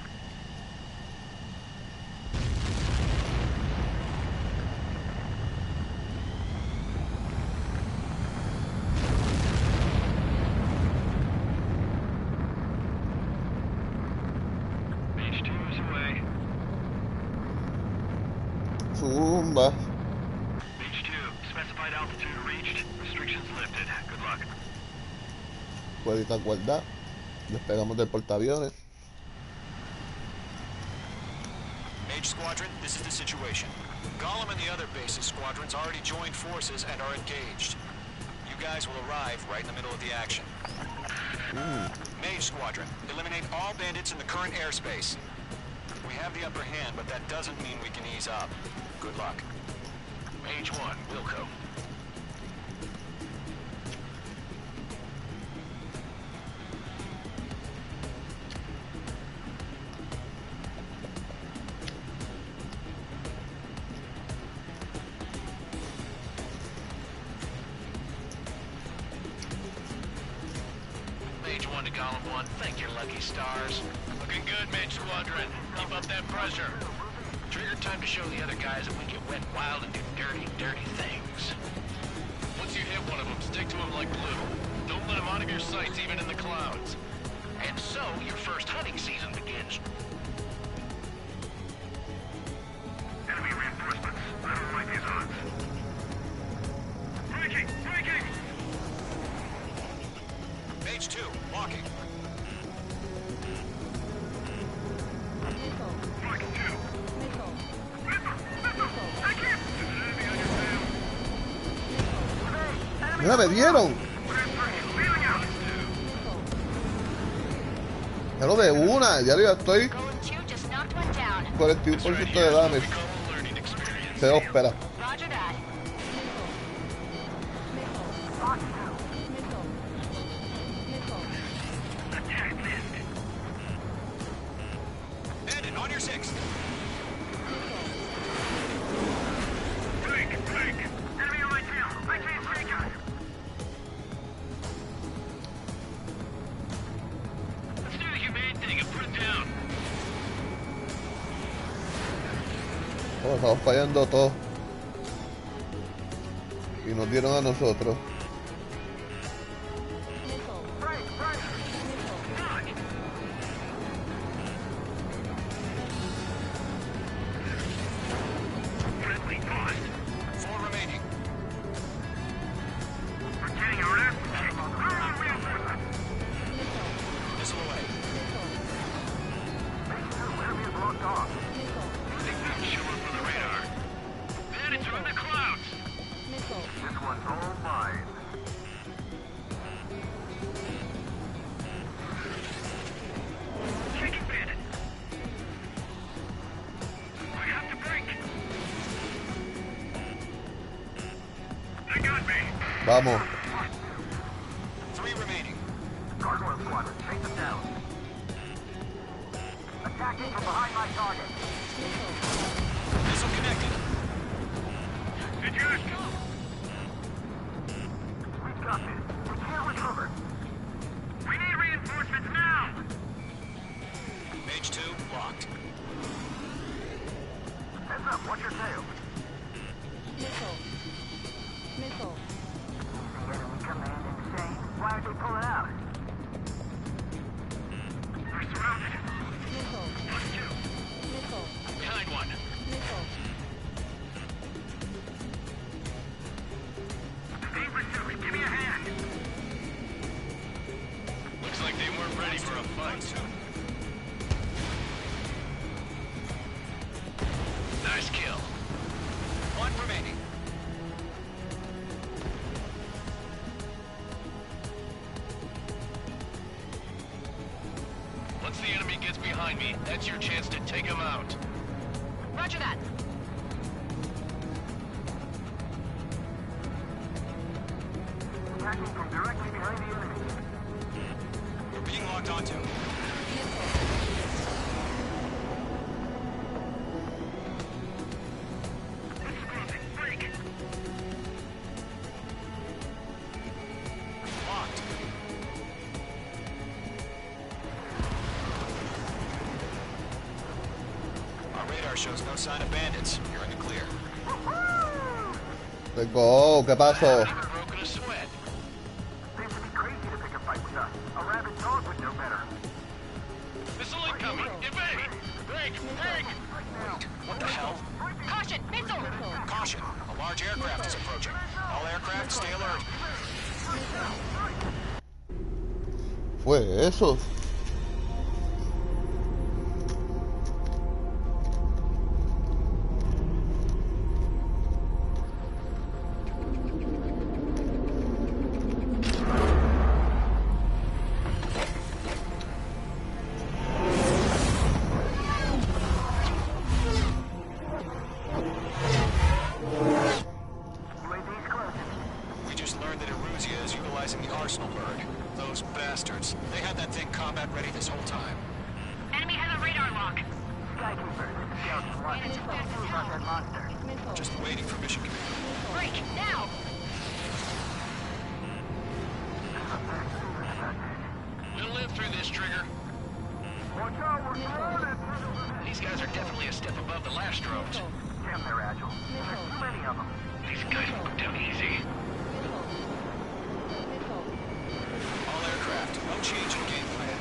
Mage 2 is away. Zumba. Mage 2, specified altitude reached. Restrictions lifted. Good luck. Puedita guardar. Despegamos del portaaviones. Mage Squadron, this is the situation. Gollum and the other bases squadrons already joined forces and are engaged. You guys will arrive right in the middle of the action. Mage Squadron, eliminate all bandits in the current airspace. We have the upper hand, but that doesn't mean we can ease up. Good luck. Mage 1, Wilco. Mage 1 to Column 1, thank your lucky stars. Looking good, Mage Squadron. Keep up that pressure. Trigger time to show the other guys that we can wet wild and do dirty, dirty things. Once you hit one of them, stick to him like glue. Don't let him out of your sights, even in the clouds. And so, your first hunting season begins. Enemy reinforcements. I don't like these odds. Breaking! Breaking! Mage 2, walking. Mira, me dieron. Ya lo de una, ya estoy 41% de damage. Se ópera. Bandit, on your 6. Enemy on my tail. I can't take us. Let's do the humane thing and put it down. Oh, estamos fallando todo. Y nos dieron a nosotros. Vamos. 3 remaining. Gargoyle squadron, take them down. Attacking from behind my target. Missile connected. We've got this. We can't recover. We need reinforcements now. Mage 2, locked. Heads up, watch your tail. me. That's your chance to take him out. Roger that. Attacking from directly behind the enemy. We're being locked onto. Locked. Our radar shows no sign of bandits. You're in the clear. Let's go. ¿Qué pasó? Broken a sweat. Seems to be crazy to pick a fight with us. A rabid dog would know better. Missile incoming! Evade! Break! Break! What the hell? Caution! Missile! Caution! A large aircraft is approaching. All aircraft, stay alert. Fue eso. We just learned that Eruzia is utilizing the Arsenal bird. Those bastards. They had that thing combat ready this whole time. Enemy has a radar lock. Skykeeper, Scout SWAT. Who about that monster? Just waiting for mission command. Break! Now! We'll live through this, Trigger. Watch out, we're surrounded! These guys are definitely a step above the last drones. Damn, they're agile. There's too many of them. These guys will go down easy. All aircraft, no change in game plan.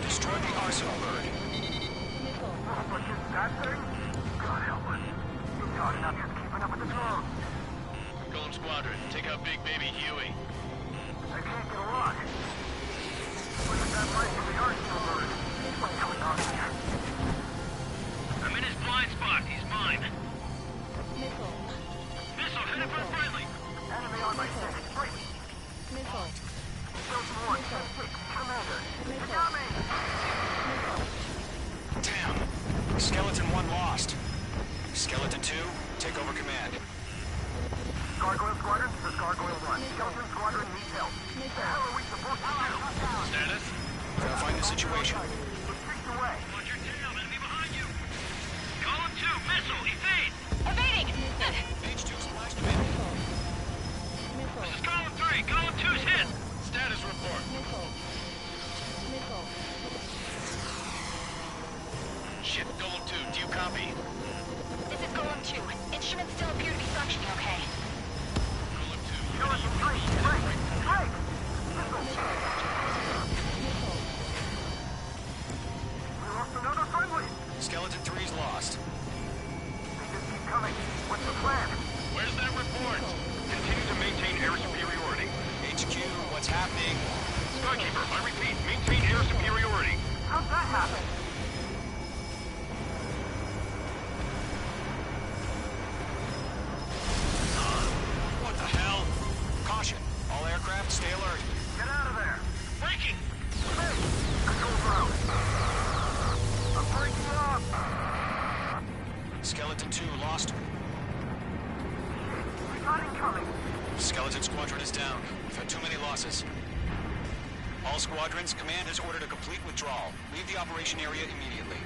Destroy the Arsenal bird. But just that thing? God help us. You're not enough just keeping up with the drones. Golem Squadron, take out Big Baby Huey. I can't get a lock. Look at that light from the Arsenal bird. What's going on here? I'm in his blind spot. He's mine. Missile headed for friendly. Enemy on my six. Break. Those more. 10-6. Commander. You got me! Damn. Skeleton 1 lost. Skeleton 2, take over command. Gargoyle Squadron, this is Gargoyle 1. Skeleton Squadron needs help. The hell are we supposed to do? Status? Verify the situation. We're 6 away. Watch your tail. Enemy behind you. Column 2. Missile. Evade. Evading! H2 splashed him in. This is column 3. Column 2's hit. Status report. Shit, Golem 2, do you copy? This is Golem 2. Instruments still appear to be functioning okay. Golem 2, Skeleton 3, break! Break! We lost another friendly! Skeleton 3's lost. They just keep coming. What's the plan? where's that report? Continue to maintain air superiority. HQ, what's happening? Skykeeper, I repeat, maintain air superiority. How'd that happen? What the hell? Caution. All aircraft, stay alert. Get out of there! Breaking! Hey! Control ground! I'm breaking up! Skeleton 2 lost. We got incoming! Skeleton Squadron is down. We've had too many losses. All squadrons, command has ordered a complete withdrawal. Leave the operation area immediately.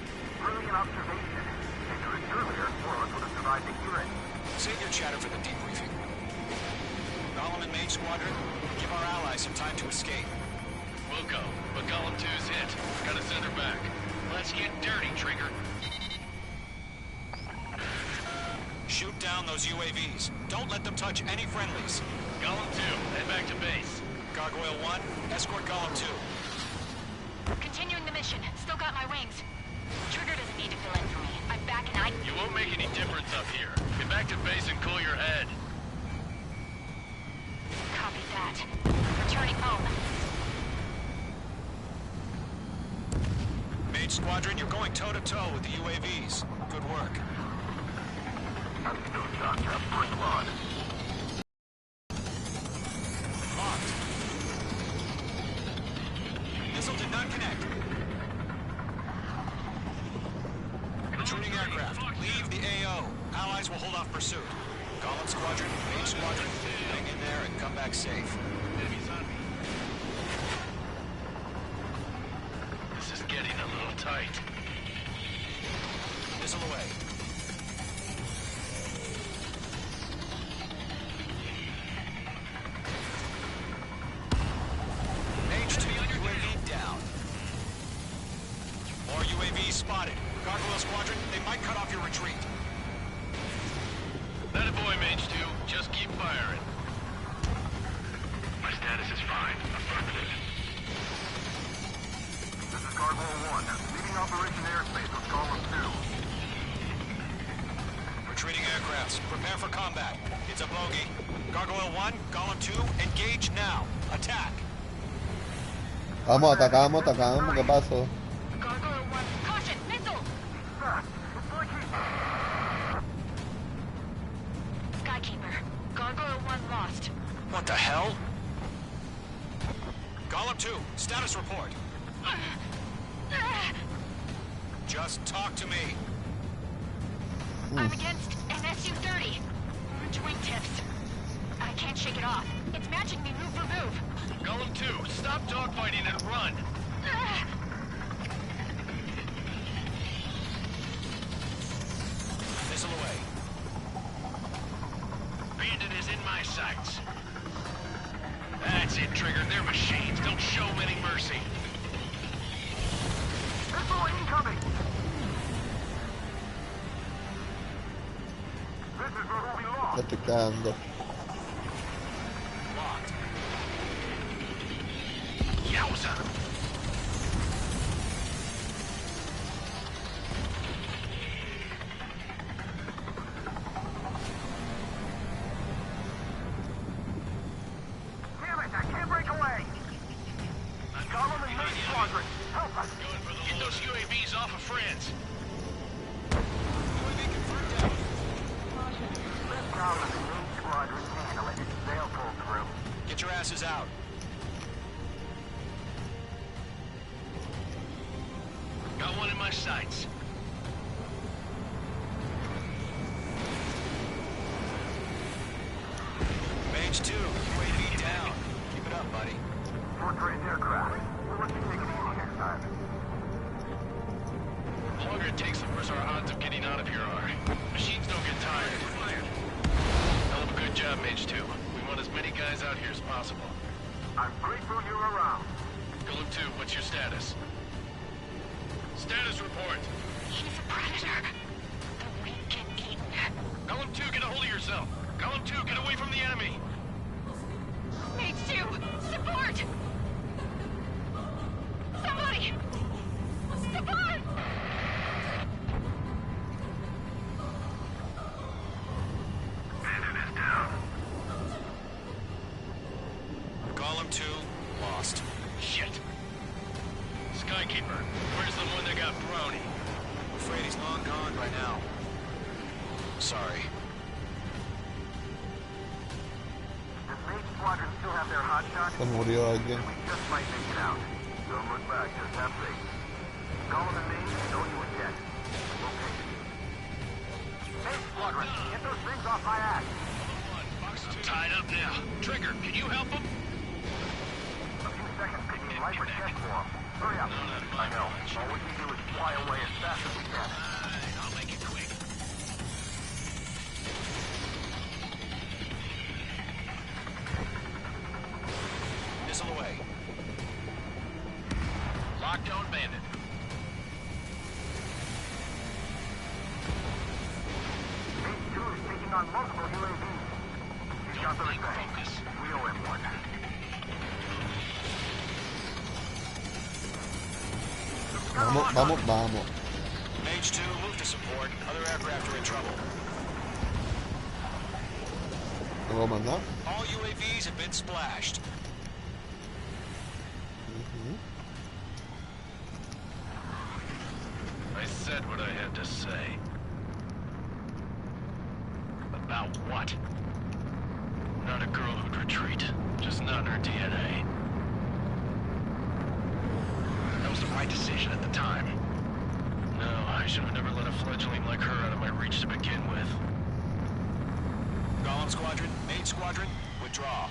Brilliant observation. Dangerous earlier, more of us would have survived the hearing. Save your chatter for the debriefing. Golem and Mage Squadron, give our allies some time to escape. We'll go, but Golem 2's hit. Gotta send her back. Let's get dirty, Trigger. Shoot down those UAVs. Don't let them touch any friendlies. Golem 2, head back to base. Gargoyle 1, escort Golem 2. Continuing the mission. Still got my wings. Trigger doesn't need to fill in for me. I'm back and I... You won't make any difference up here. Get back to base and cool your head. Copy that. Returning home. Mage Squadron, you're going toe-to-toe with the UAVs. Good work. I'm still shocked up. Push on. Locked. Missile did not connect. off pursuit. Column Squadron, Mage Squadron, hang in there and come back safe. Enemies on me. This is getting a little tight. Missile away. Mage 2, UAV down. More UAVs spotted. Gargoyle Squadron, they might cut off your retreat. That a boy, Mage 2. Just keep firing. My status is fine. Affirmative. This is Gargoyle 1. Leading Operation Airspace with Column 2. Retreating aircrafts. Prepare for combat. It's a bogey. Gargoyle 1, Column 2, engage now. Attack. Vamos, atacamos, ¿qué pasó? Gargoyle 1, caution, missile! Skykeeper, Gargoyle 1 lost. What the hell? Column 2, status report. Just talk to me. I'm against an Su-30. Orange wingtips. I can't shake it off. It's matching me move for move. Golem 2, stop dogfighting and run. Missile away. Bandit is in my sights. That's it, Trigger. They're machines. Don't show them any mercy. Missile incoming! This is where we lost. Ya estoy cagando. Locked. Yowza! Damn it, I can't break away! Column and Mage Squadron, help us! Get those UAVs off of friends. UAV confirmed down. Let Column and Mage Squadron handle it. They'll pull through. Get your asses out. Got one in my sights. Mage 2, UAV down. Keep it up, buddy. Four-trained aircraft. We'll let you take it easy next time. The longer it takes, the worse our odds of getting out of here are. Machines don't get tired. Hell of a good job, Mage 2. We want as many guys out here as possible. I'm grateful you're around. Golem 2, what's your status? Status report. He's a predator. The weak get eaten. Golem 2, get a hold of yourself. Golem 2, get away from the enemy. Mage 2, support! Somebody! Support! Bandit is down. Column 2, lost. Shit. Skykeeper, where's the one that got brownie? I'm afraid he's long gone by now. Sorry. Does Mage Squadron still have their hot shots? Se murió alguien. We just might make it out. Don't look back, just have faith. Column and Mage, don't you yet. Okay. Mage Squadron, get those things off my ass. I'm tied up now. Trigger, can you help him? A few seconds could mean life or death for them. Hurry up. I know. All we can do is fly away as fast as we can. I'll make it quick. Missile away. Lockdown bandit. Mage 2 is taking on multiple UAVs. He's got the focus. We owe him one. Vamos. Mage 2, move to support. Other aircraft are in trouble. ¿Me voy a mandar? All UAVs have been splashed. I said what I had to say. About what? Not a girl who'd retreat. Just not in her DNA. That was the right decision at the time. No, I should have never let a fledgling like her out of my reach to begin with. Ground Squadron, Main Squadron, withdraw.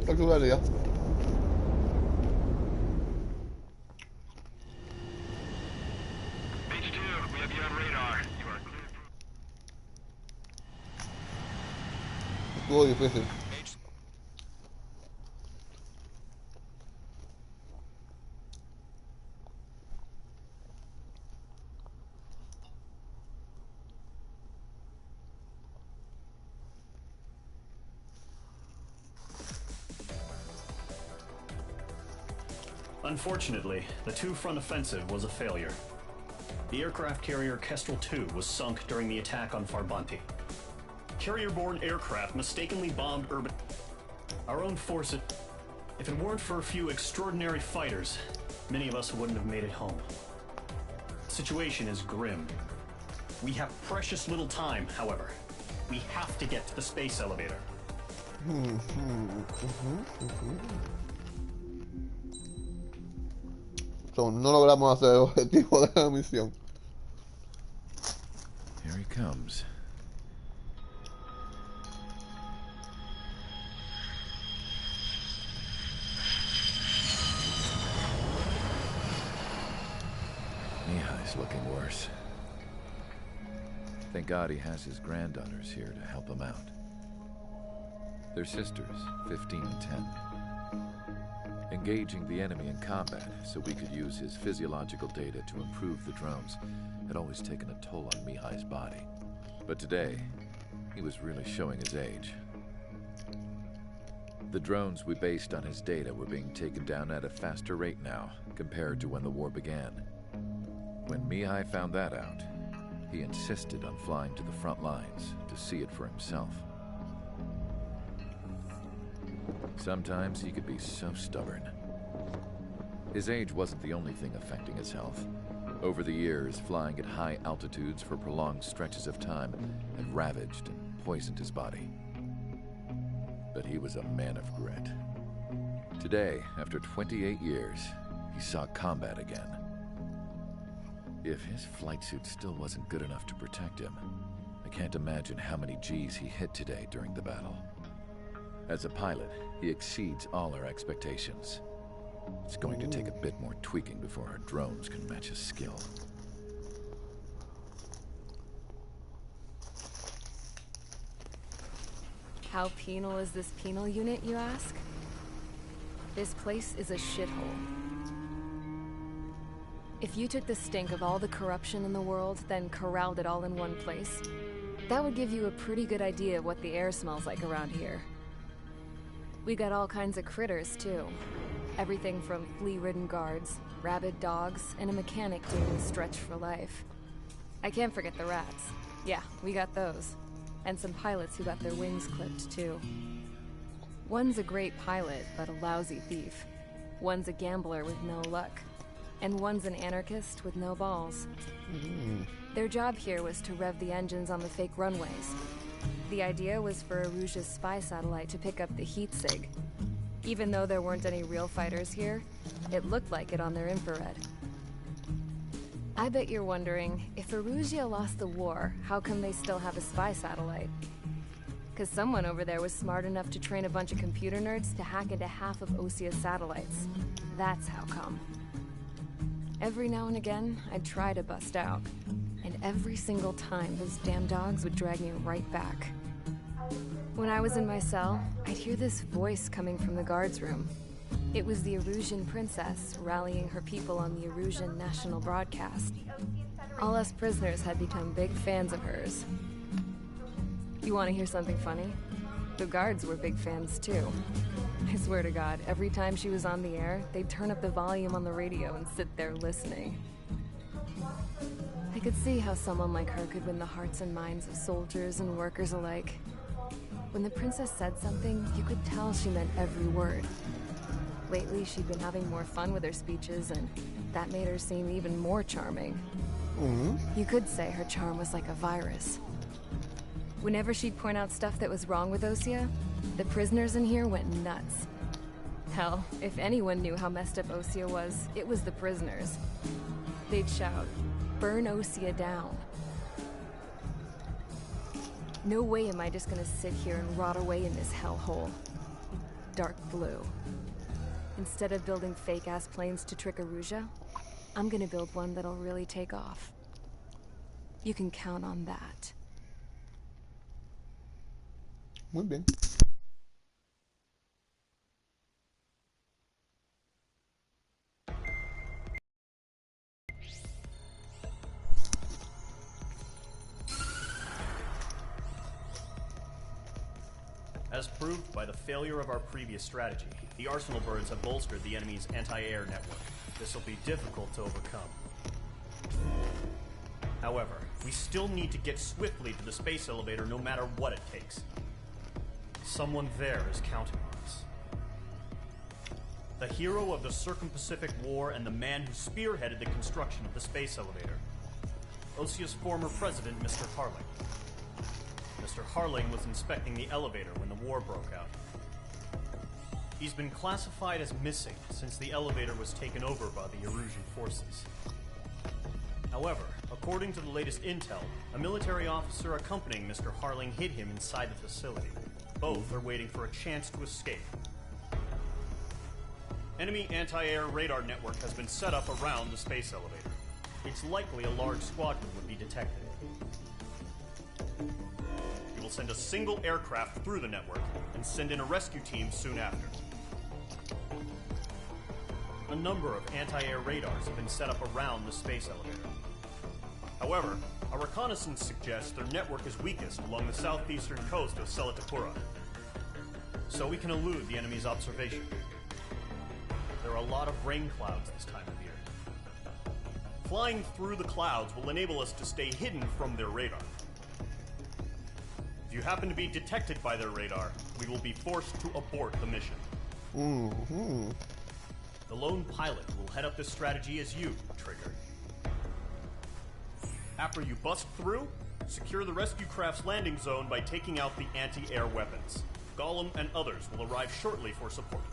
Qué chularía. H2, we have you on radar. You are clear for... Estuvo difícil. Unfortunately, the two-front offensive was a failure. The aircraft carrier Kestrel II was sunk during the attack on Farbanti. Carrier-borne aircraft mistakenly bombed urban... Our own forces... If it weren't for a few extraordinary fighters, many of us wouldn't have made it home. The situation is grim. We have precious little time, however. We have to get to the space elevator. So, no logramos hacer el objetivo de la misión. Here he comes. Mihai's looking worse. Thank God he has his granddaughters here to help him out. They're sisters, 15 and 10. Engaging the enemy in combat so we could use his physiological data to improve the drones had always taken a toll on Mihai's body. But today, he was really showing his age. The drones we based on his data were being taken down at a faster rate now compared to when the war began. When Mihai found that out, he insisted on flying to the front lines to see it for himself. Sometimes he could be so stubborn. His age wasn't the only thing affecting his health. Over the years, flying at high altitudes for prolonged stretches of time had ravaged and poisoned his body. But he was a man of grit. Today, after 28 years, he saw combat again. If his flight suit still wasn't good enough to protect him, I can't imagine how many G's he hit today during the battle. As a pilot, he exceeds all our expectations. It's going to take a bit more tweaking before our drones can match his skill. How penal is this penal unit, you ask? This place is a shithole. If you took the stink of all the corruption in the world, then corralled it all in one place, that would give you a pretty good idea of what the air smells like around here. We got all kinds of critters, too. Everything from flea-ridden guards, rabid dogs, and a mechanic doing the stretch for life. I can't forget the rats. Yeah, we got those. And some pilots who got their wings clipped, too. One's a great pilot, but a lousy thief. One's a gambler with no luck. And one's an anarchist with no balls. Their job here was to rev the engines on the fake runways. The idea was for Aruja's spy satellite to pick up the heat sig. Even though there weren't any real fighters here, it looked like it on their infrared. I bet you're wondering, if Aruja lost the war, how come they still have a spy satellite? Because someone over there was smart enough to train a bunch of computer nerds to hack into half of Osia's satellites. That's how come. Every now and again, I'd try to bust out. And every single time, those damn dogs would drag me right back. When I was in my cell, I'd hear this voice coming from the guards room. It was the Arusian princess rallying her people on the Arusian national broadcast. All us prisoners had become big fans of hers. You want to hear something funny? The guards were big fans too. I swear to God, every time she was on the air, they'd turn up the volume on the radio and sit there listening. I could see how someone like her could win the hearts and minds of soldiers and workers alike. When the princess said something, you could tell she meant every word. Lately, she'd been having more fun with her speeches, and that made her seem even more charming. You could say her charm was like a virus. Whenever she'd point out stuff that was wrong with Osea, the prisoners in here went nuts. Hell, if anyone knew how messed up Osea was, it was the prisoners. They'd shout, "Burn Osea down." No way am I just gonna sit here and rot away in this hellhole. Dark blue. Instead of building fake-ass planes to trick Aruja, I'm gonna build one that'll really take off. You can count on that. Muy bien. As proved by the failure of our previous strategy, the Arsenal birds have bolstered the enemy's anti-air network. This will be difficult to overcome. However, we still need to get swiftly to the space elevator no matter what it takes. Someone there is counting on us. The hero of the Circum-Pacific War and the man who spearheaded the construction of the space elevator. Osea's former president, Mr. Harling. Mr. Harling was inspecting the elevator when the war broke out. He's been classified as missing since the elevator was taken over by the Erusian forces. However, according to the latest intel, a military officer accompanying Mr. Harling hid him inside the facility. Both are waiting for a chance to escape. Enemy anti-air radar network has been set up around the space elevator. It's likely a large squadron would be detected. We will send a single aircraft through the network and send in a rescue team soon after. A number of anti-air radars have been set up around the space elevator. However, our reconnaissance suggests their network is weakest along the southeastern coast of Selatapura, so we can elude the enemy's observation. There are a lot of rain clouds this time of year. Flying through the clouds will enable us to stay hidden from their radar. If you happen to be detected by their radar, we will be forced to abort the mission. The lone pilot will head up this strategy as you, Trigger. After you bust through, secure the rescue craft's landing zone by taking out the anti-air weapons. Gollum and others will arrive shortly for support.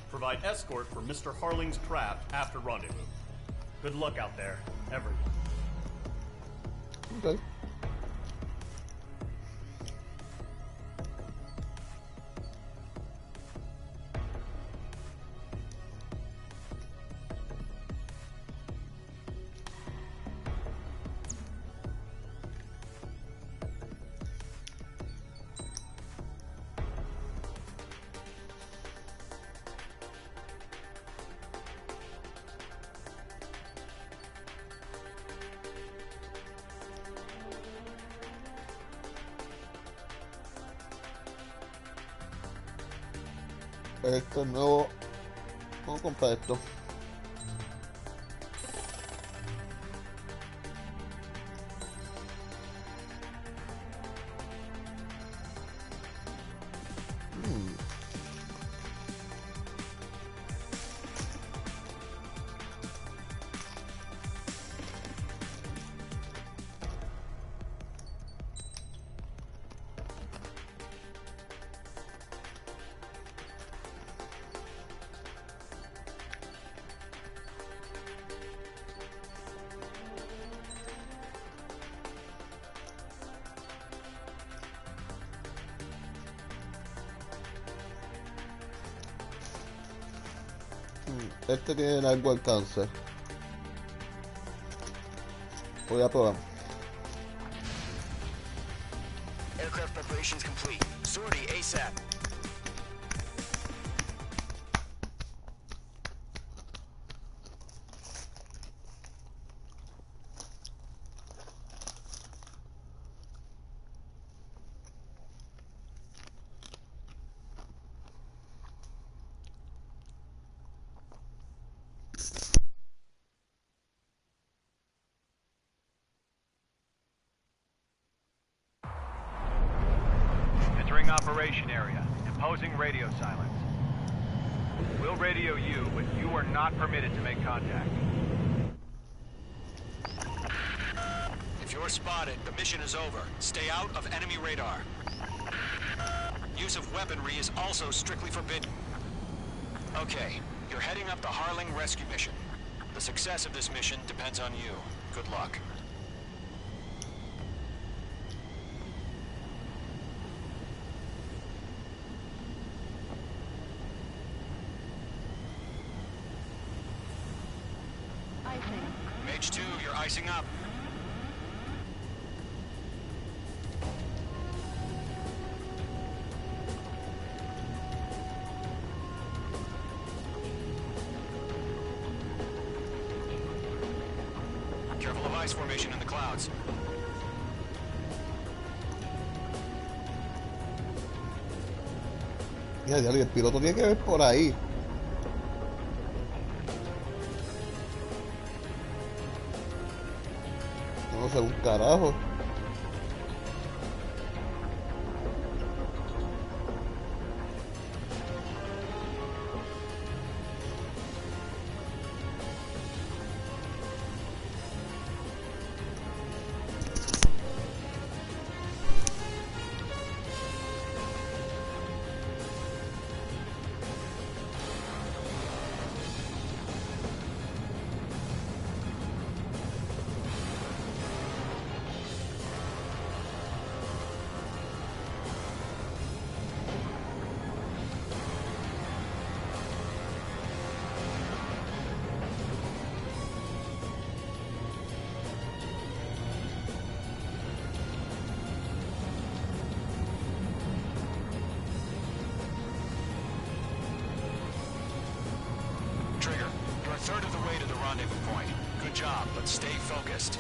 Provide escort for Mr. Harling's craft after rendezvous. Good luck out there, everyone. Okay. Esto es nuevo. Vamos a comprar esto. Este tiene largo alcance. Voy a probar. Aircraft preparations complete. Sortie ASAP. Operation area. Imposing radio silence. We'll radio you, but you are not permitted to make contact. You're spotted. The mission is over. Stay out of enemy radar. Use of weaponry is also strictly forbidden. Okay, you're heading up the Harling rescue mission. The success of this mission depends on you. Good luck. Mage 2, you're icing up. Careful of ice formation in the clouds. Ya, el piloto tiene que ver por ahí. No sé, un carajo. A third of the way to the rendezvous point. Good job, but stay focused.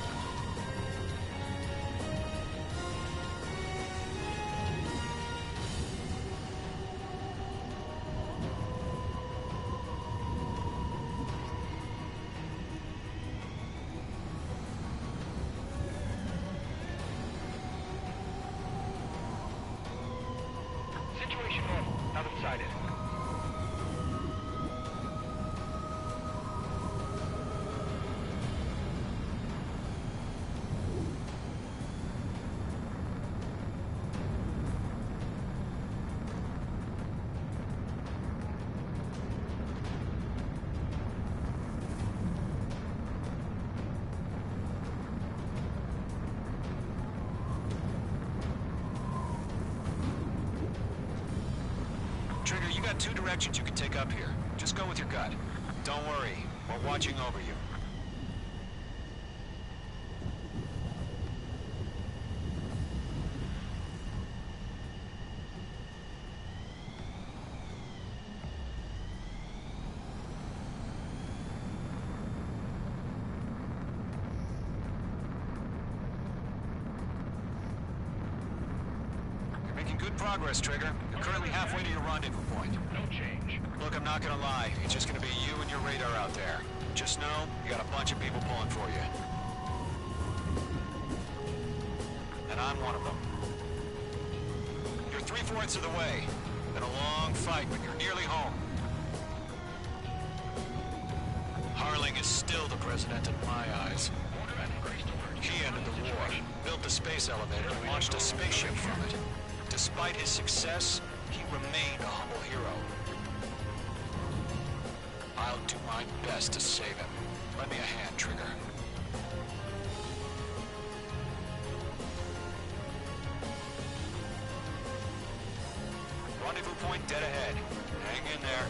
Situation normal. Out of sighted. Trigger, you got two directions you can take up here. Just go with your gut. Don't worry, we're watching over you. You're making good progress, Trigger. You're currently halfway to your rendezvous point. No change. Look, I'm not gonna lie. It's just gonna be you and your radar out there. Just know, you got a bunch of people pulling for you. And I'm one of them. You're 3/4 of the way. Been a long fight, but you're nearly home. Harling is still the president in my eyes. He ended the war, built the space elevator, and launched a spaceship from it. Despite his success, he remained a humble hero. I'll do my best to save him. Lend me a hand, Trigger. Rendezvous point dead ahead. Hang in there.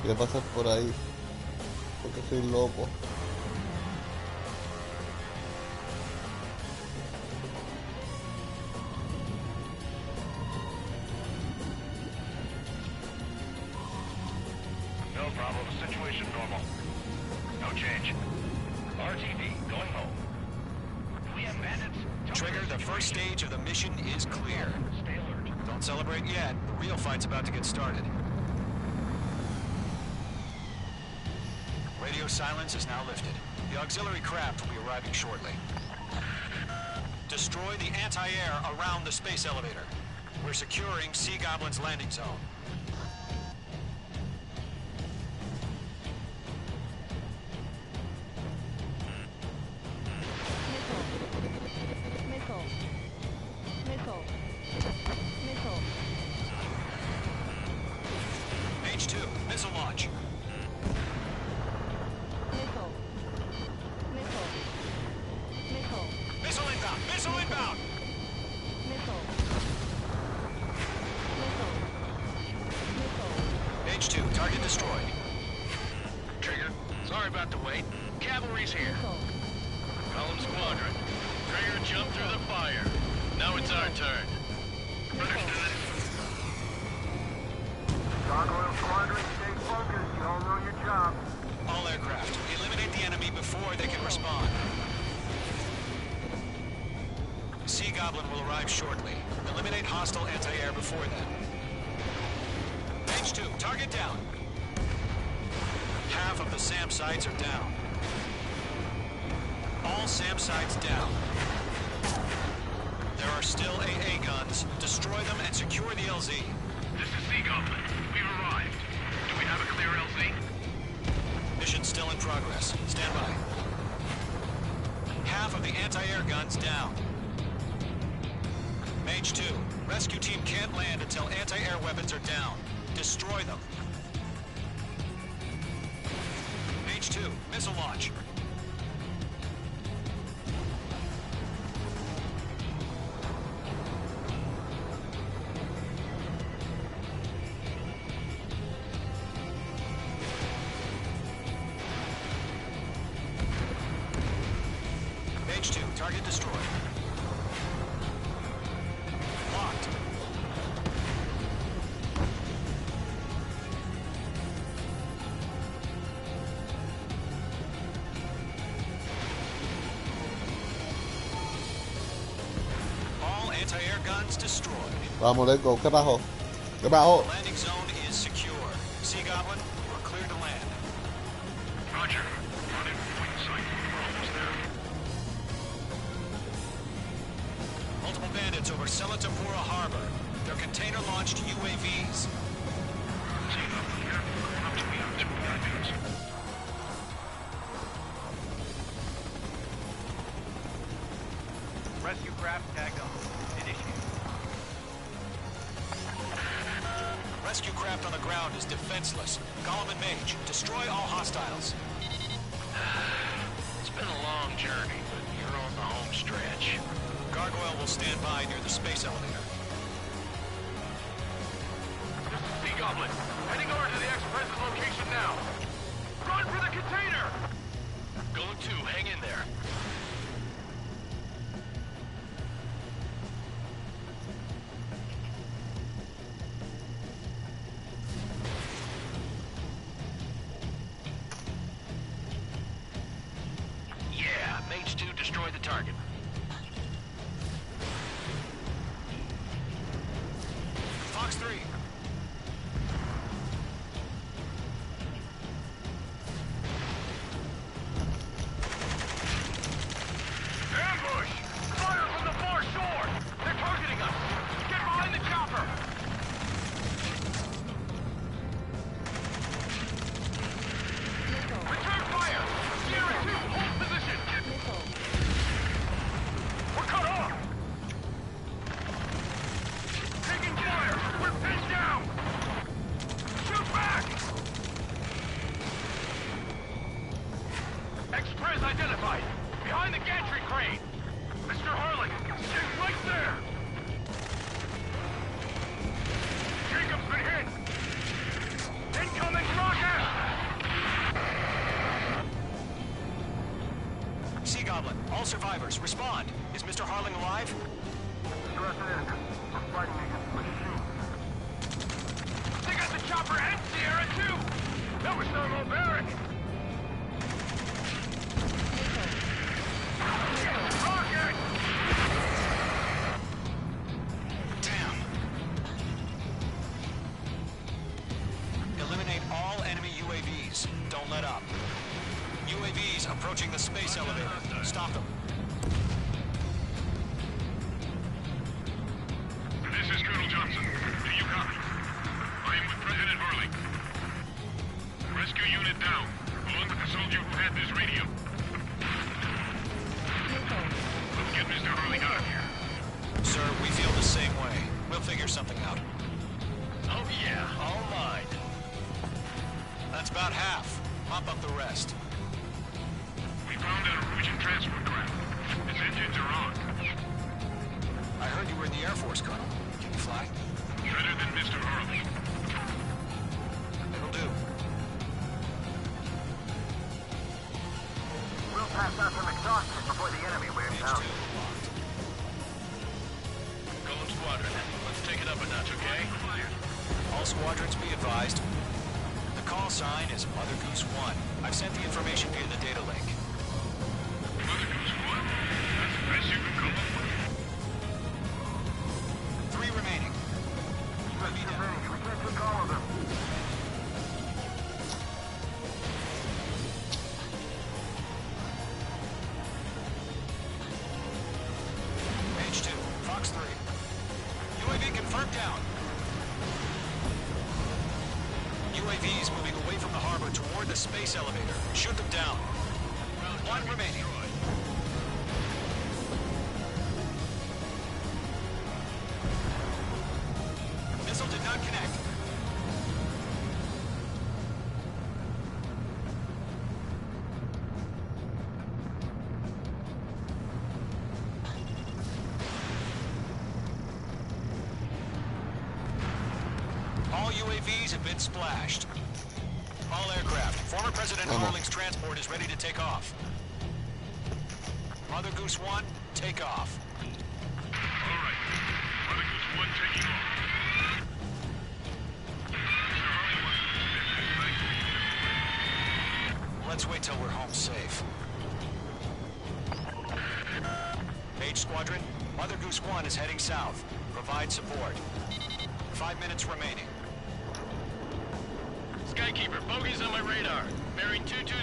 Quiero pasar por ahí porque soy loco. No problem. Situation normal. No change. RTD going home. We have bandits. Trigger, the first stage of the mission is clear. Stay alert. Don't celebrate yet. The real fight's about to get started. Radio silence is now lifted. The auxiliary craft will be arriving shortly. Destroy the anti-air around the space elevator. We're securing Sea Goblin's landing zone. H2, missile launch. Missile inbound! Missile inbound! H2, target destroyed. Trigger, sorry about the wait. Cavalry's here. Call them squadron. Trigger jumped through the fire. Now it's our turn. Understood. Gargoyle Squadron, stay focused. You all know your job. All aircraft, eliminate the enemy before they can respond. Sea Goblin will arrive shortly. Eliminate hostile anti-air before then. H2, target down. Half of the SAM sites are down. All SAM sites down. There are still AA guns. Destroy them and secure the LZ. This is Sea Goblin. We've arrived. Do we have a clear LZ? Mission still in progress. Stand by. Half of the anti-air guns down. Mage 2, rescue team can't land until anti-air weapons are down. Destroy them. Mage 2, missile launch. Mage 2, target destroyed. Locked. All anti-air guns destroyed. Vamos, let's go. ¿Qué pasó? ¿Qué pasó? The landing zone is secure. Sea Goblin, we're clear to land. Roger. Running point sight. We're almost there. Multiple bandits over Selatapura Harbor. They're container-launched UAVs. Sea Goblin here. Up to me in 2 minutes. Rescue craft tagged on. Initiate. Rescue craft on the ground is defenseless. Golem and Mage, destroy all hostiles. It's been a long journey, but you're on the home stretch. Gargoyle will stand by near the space elevator. This is Sea Goblin. Heading over to the Express's location now. Run for the container! Going to. Hang in there. Yeah, Mage 2 destroy the target. Fox 3. Ambush! Fire from the far shore! They're targeting us! Get behind the chopper! Return fire! Sierra 2, hold position! We're cut off! Taking fire! We're pinned down! Shoot back! Express identified! Behind the gantry crane! Mr. Harlan, stay right there! Jacob's been hit! Incoming rocket! Sea Goblin, all survivors, respond. Is Mr. Harling alive? Stress in. We're fighting against machines. They got the chopper and Sierra too! That was thermobaric! Rocket! Damn. Eliminate all enemy UAVs. Don't let up. UAVs approaching the space elevator. Stop them. This is Colonel Johnson. Do you copy? I am with President Burley. Rescue unit down, along with the soldier who had this radio. Let's get Mr. Hurley out of here. Sir, we feel the same way. We'll figure something out. Oh yeah, all mine. That's about half. Mop up the rest. We found a Norwegian transport craft. Its engines are on. I heard you were in the Air Force, Colonel. Can you fly? Better than Mr. Hurley. It'll do. We'll pass out some exhaustion before the enemy wears out. Golden Squadron, let's take it up a notch, okay? All squadrons be advised. The call sign is Mother Goose 1. I've sent the information via the data link. Mother Goose 1? That's the best you can call it. 3 remaining. UAV down. We can't take all of them. H2, Fox 3. UAV confirmed down. UAVs moving away from the harbor toward the space elevator. Shoot them down. 1 remaining. Missile did not connect. All UAVs have been splashed. All aircraft. Former President Harling's transport is ready to take off. Mother Goose 1, take off. All right. Mother Goose 1 taking off. Mr. Hurley wants to spend his life. Let's wait till we're home safe. H Squadron, Mother Goose 1 is heading south. Provide support. 5 minutes remaining. Skykeeper, bogeys on my radar. Bearing 220.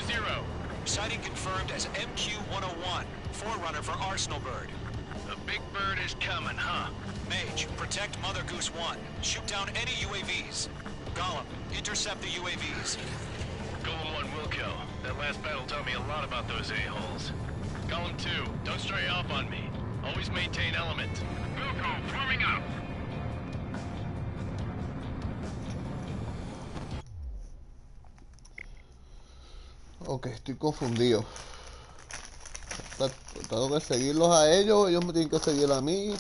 Sighting confirmed as MQ-101, forerunner for Arsenal Bird. The big bird is coming, huh? Mage, protect Mother Goose 1. Shoot down any UAVs. Gollum, intercept the UAVs. Golem 1 will kill. That last battle taught me a lot about those a-holes. Golem 2, don't stray off on me. Always maintain element. Wilco, forming up. Ok, estoy confundido. Tengo que seguirlos a ellos, ellos me tienen que seguir a mí.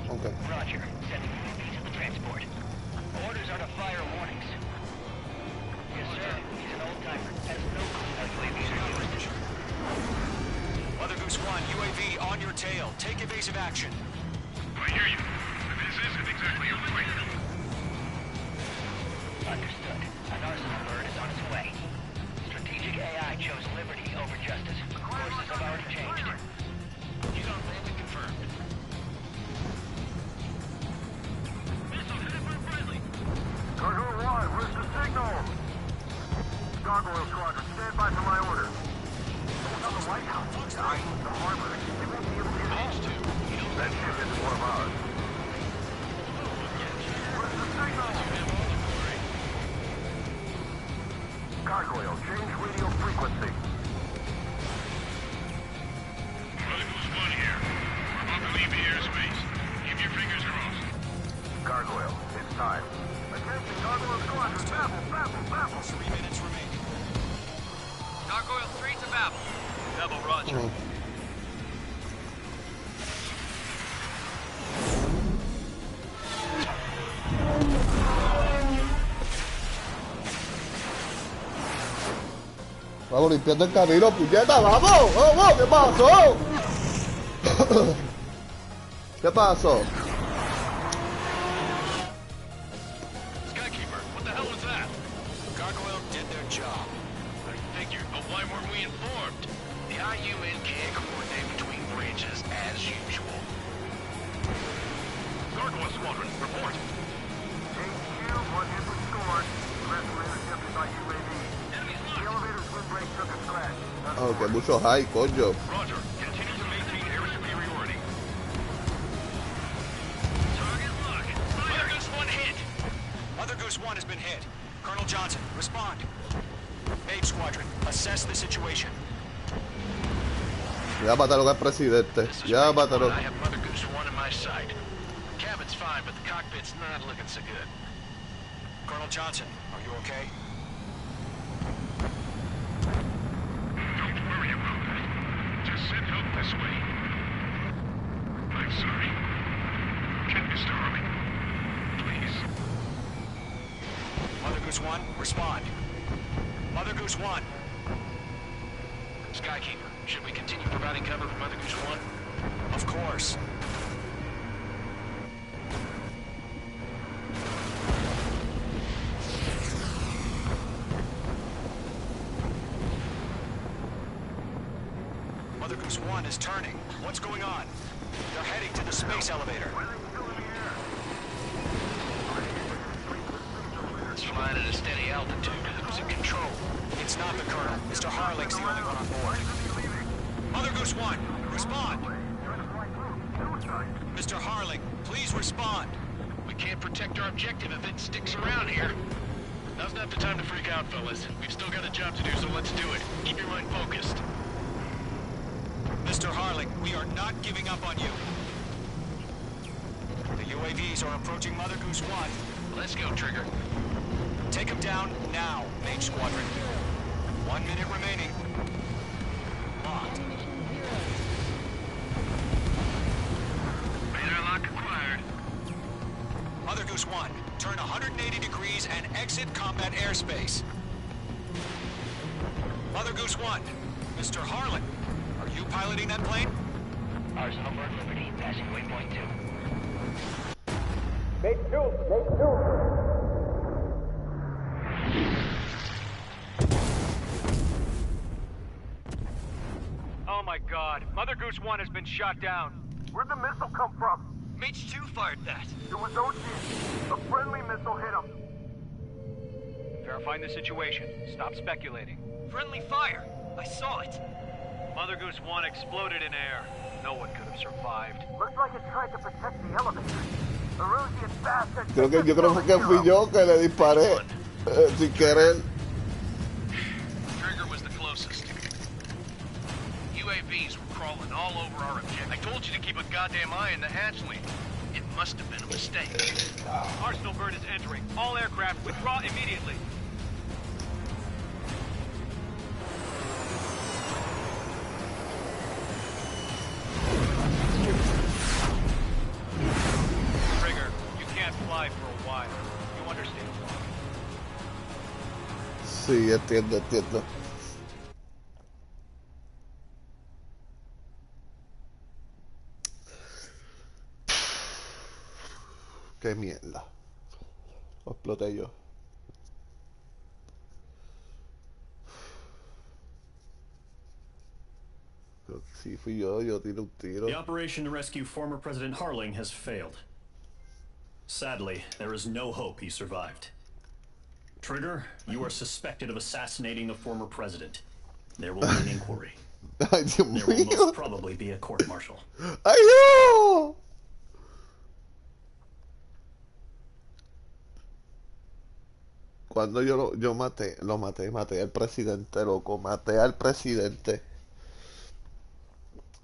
Okay. Roger. Sending UAVs to the transport. Orders are to fire warnings. Yes, sir. He's an old-timer. Has no clue how UAVs are used. Mother Goose 1, UAV on your tail. Take evasive action. I hear you. But this isn't exactly a fight. Understood. An Arsenal bird is on its way. Strategic AI chose liberty over justice. Courses have already changed. He's on landing confirmed. Missile headed for friendly. Cargo 1, where's the signal? Gargoyle Squadron, stand by for my orders. On the White House, guys, the harbor. They won't be able to hit H2, that ship is one of ours. Where's the signal? Gargoyle, change radio frequency. Mother Goose 1 here. We're about to leave the airspace. Keep your fingers crossed. Gargoyle, it's time. Attention, Gargoyle Squadron, baffle. 3 minutes remaining. Gargoyle 3 to Babel. Babel, roger. Vamos limpiando el camino, puñeta, vamos, vamos, ¿qué pasó? ¿Qué pasó? Skykeeper, what the hell was that? Gargoyle did their job. I figured, but weren't we informed? The IUN can't coordinate between branches as usual. Gargoyle Squadron, report. HQ, one hit was scored. The rest were intercepted by UAV. The elevator's windbreak took a scratch. Oh, que mucho high, coño. Roger. Continue to maintain air superiority. Target lock. Mother Goose 1 hit. Mother Goose 1 has been hit. Colonel Johnson, respond. Ape Squadron, assess the situation. Ya mataron al presidente. Ya mataron. I have Mother Goose 1 in my sight. Cabin's fine, but the cockpit's not looking so good. Colonel Johnson, are you okay? Don't worry about that. Just send help this way. I'm sorry. Get Mr. Harling. Please. Mother Goose 1, respond. Mother Goose 1. Skykeeper, should we continue providing cover for Mother Goose 1? Of course. Mother Goose 1 is turning. What's going on? They're heading to the space elevator. It's flying at a steady altitude. Who's in control? It's not the Colonel. Mr. Harling's the only one on board. Mother Goose 1, respond! Mr. Harling, please respond. We can't protect our objective if it sticks around here. Now's not the time to freak out, fellas. We've still got a job to do, so let's do it. Keep your mind focused. Mr. Harling, we are not giving up on you. The UAVs are approaching Mother Goose 1. Let's go, Trigger. Take them down now, Mage Squadron. 1 minute remaining. Locked. Radar lock acquired. Mother Goose 1, turn 180 degrees and exit combat airspace. Mother Goose 1, Mr. Harlan, are you piloting that plane? Arsenal Bird Liberty, passing waypoint 2. Make 2, make 2. Oh my god, Mother Goose 1 has been shot down. Where'd the missile come from? Mage 2 fired that. It was OG. A friendly missile hit him. Verifying the situation. Stop speculating. Friendly fire. I saw it. Mother Goose 1 exploded in air. No one could have survived. Looks like it tried to protect the elevator. Erusian bastard. Yo creo que fui yo que le disparé sin querer. Trigger was the closest. UAVs were crawling all over our objective. I told you to keep a goddamn eye on the hatchling. It must have been a mistake. Arsenal Bird is entering. All aircraft withdraw immediately. Trigger, you can't fly for a while. You understand? Sí, entiendo. Qué mierda. Lo exploté yo. Creo que sí fui yo tiré un tiro. The operation to rescue former President Harling has failed. Sadly, there is no hope he survived. Trigger, you are suspected of assassinating the former president. There will be an inquiry. Ay, Dios There will mío. most probably be a court-martial. ¡Ay, no! Cuando yo maté al presidente, loco, maté al presidente.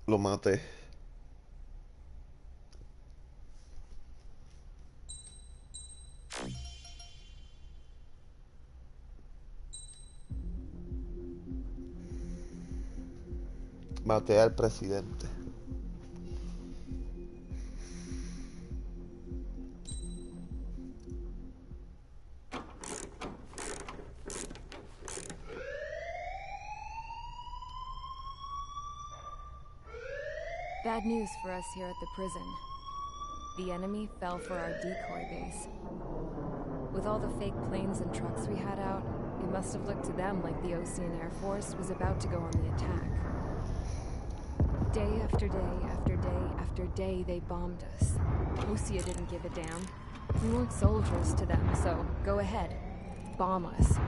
Lo maté. Maté al presidente. Bad news for us here at the prison. The enemy fell for our decoy base. With all the fake planes and trucks we had out, It must have looked to them like the Ocean Air Force was about to go on the attack. Day after day after day after day, they bombed us. Osea didn't give a damn. We weren't soldiers to them, so go ahead. Bomb us.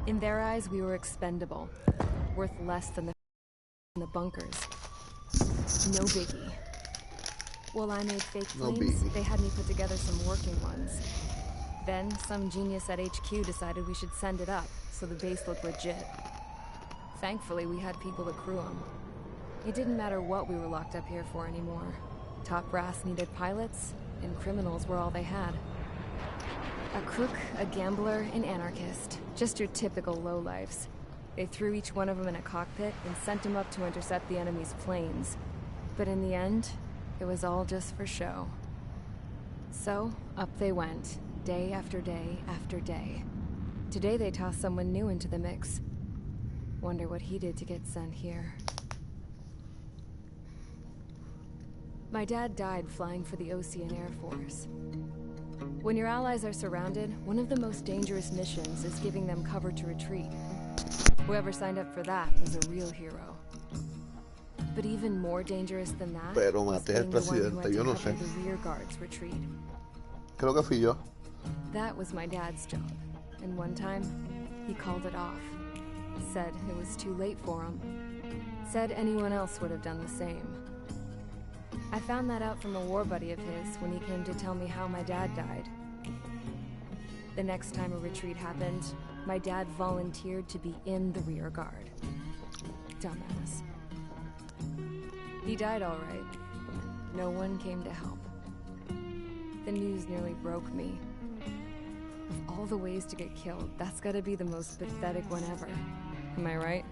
In their eyes, we were expendable. Worth less than the bunkers. No biggie. While I made fake planes, they had me put together some working ones. Then, some genius at HQ decided we should send it up, so the base looked legit. Thankfully, we had people to crew them. It didn't matter what we were locked up here for anymore. Top brass needed pilots, and criminals were all they had. A crook, a gambler, an anarchist. Just your typical lowlifes. They threw each one of them in a cockpit and sent them up to intercept the enemy's planes. But in the end, it was all just for show. So, up they went, day after day after day. Today they tossed someone new into the mix. Wonder what he did to get sent here. My dad died flying for the Ocean Air Force. When your allies are surrounded, one of the most dangerous missions is giving them cover to retreat. Whoever signed up for that was a real hero. But even more dangerous than that, Pero maté al presidente, yo no sé. The rear guards retreat. Creo que fui yo. That was my dad's job, and one time, he called it off. Said it was too late for him. Said anyone else would have done the same. I found that out from a war buddy of his when he came to tell me how my dad died. The next time a retreat happened, my dad volunteered to be in the rear guard. Dumbass. He died all right. No one came to help. The news nearly broke me. Of all the ways to get killed, that's gotta be the most pathetic one ever. Am I right?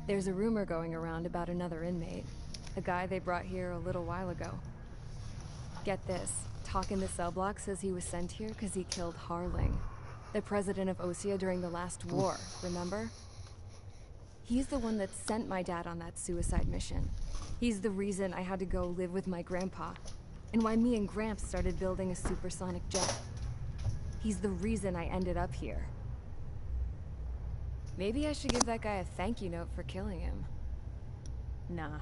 There's a rumor going around about another inmate. A guy they brought here a little while ago. Get this. Talk in the cell block says he was sent here because he killed Harling, the president of Osea during the last war, remember? He's the one that sent my dad on that suicide mission. He's the reason I had to go live with my grandpa, and why me and Gramps started building a supersonic jet. He's the reason I ended up here. Maybe I should give that guy a thank you note for killing him. Nah.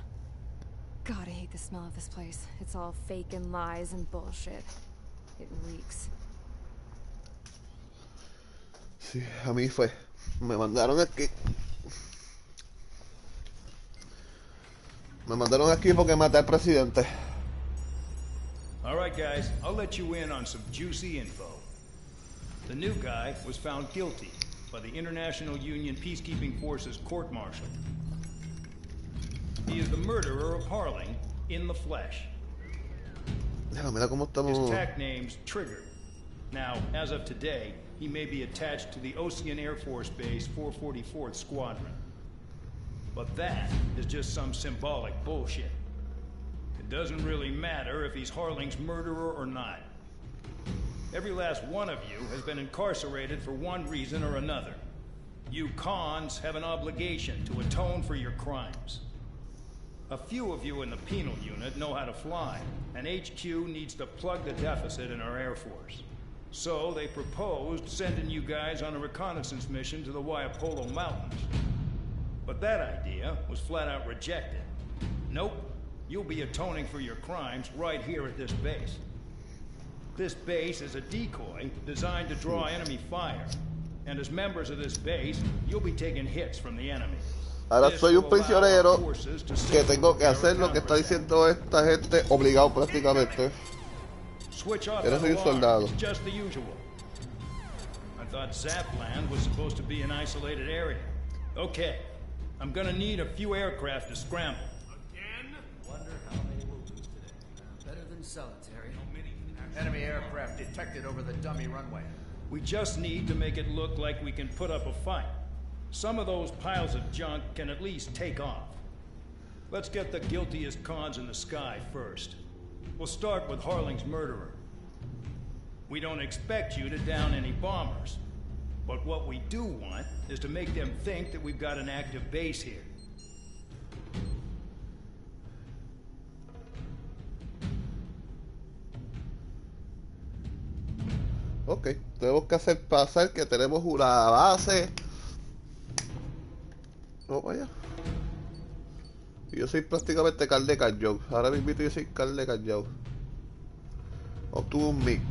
God, I hate the smell of this place. It's all fake and lies and bullshit. It reeks. Sí, a mí fue. Me mandaron aquí. Me mandaron aquí porque maté al presidente. All right, guys. I'll let you in on some juicy info. The new guy was found guilty by the International Union Peacekeeping Forces court-martial. He is the murderer of Harling in the flesh. Mira cómo estamos. His tag name's Trigger. Now, as of today, he may be attached to the Ocean Air Force Base 444th Squadron. But that is just some symbolic bullshit. It doesn't really matter if he's Harling's murderer or not. Every last one of you has been incarcerated for one reason or another. You cons have an obligation to atone for your crimes. A few of you in the penal unit know how to fly, and HQ needs to plug the deficit in our Air Force. So they proposed sending you guys on a reconnaissance mission to the Waiapolo Mountains. But that idea was flat out rejected. Nope, you'll be atoning for your crimes right here at this base. This base is a decoy designed to draw enemy fire. And as members of this base, you'll be taking hits from the enemy. Ahora soy un prisionero que tengo que hacer lo que está diciendo esta gente, obligado prácticamente. Pero soy un soldado. Just the usual. I thought Zapland was supposed to be an isolated area. Okay, I'm gonna need a few aircraft to scramble. Again? Wonder how they will do today. Better than solitary. Enemy aircraft detected over the dummy runway. We just need to make it look like we can put up a fight. Some of those piles of junk can at least take off. Let's get the guiltiest cons in the sky first. We'll start with Harling's murderer. We don't expect you to down any bombers. But what we do want is to make them think that we've got an active base here. Okay. tenemos que hacer pasar que tenemos una base. No, vaya. Yo soy prácticamente Carl de Callao. Ahora mismo yo soy Carl de Callao. Obtuvo un MiG.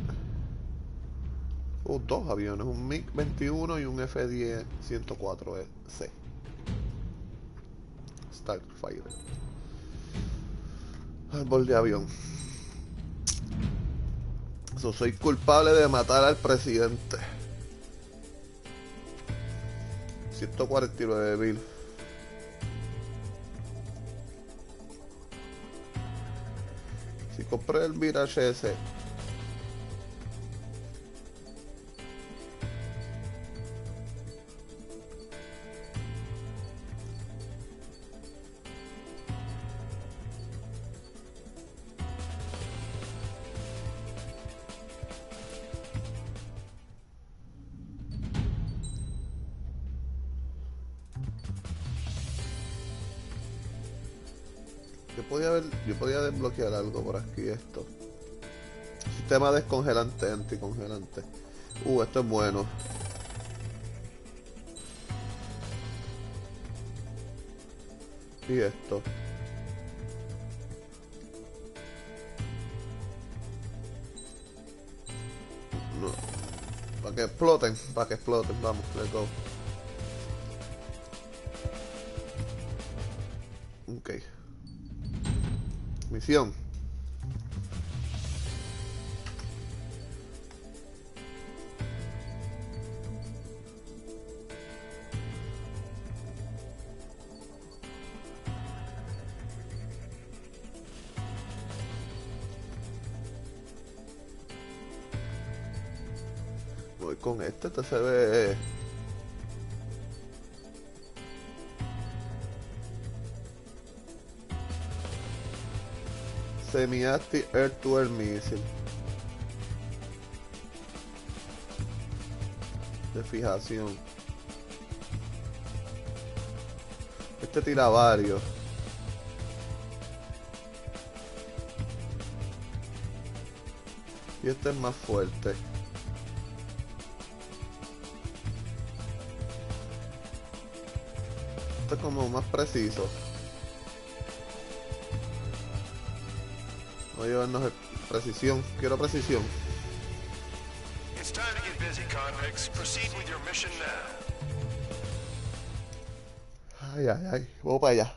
Dos aviones, un MiG-21 y un F-10 104C. Starfighter. Árbol de avión. Soy culpable de matar al presidente. 149.000. Si compré el Mirage ese, yo podía desbloquear algo por aquí. Esto, sistema descongelante, anticongelante. Esto es bueno. Y esto, no, para que exploten, vamos, let's go. Ok. Misión. Voy con este se ve. Semi-active air-to-air missile. De fijación. Este tira varios. Y este es más fuerte. Este es como más preciso. Voy a llevarnos precisión. Quiero precisión. It's time to get busy, convicts. Proceed with your mission now. Ay, ay, ay. Vamos para allá.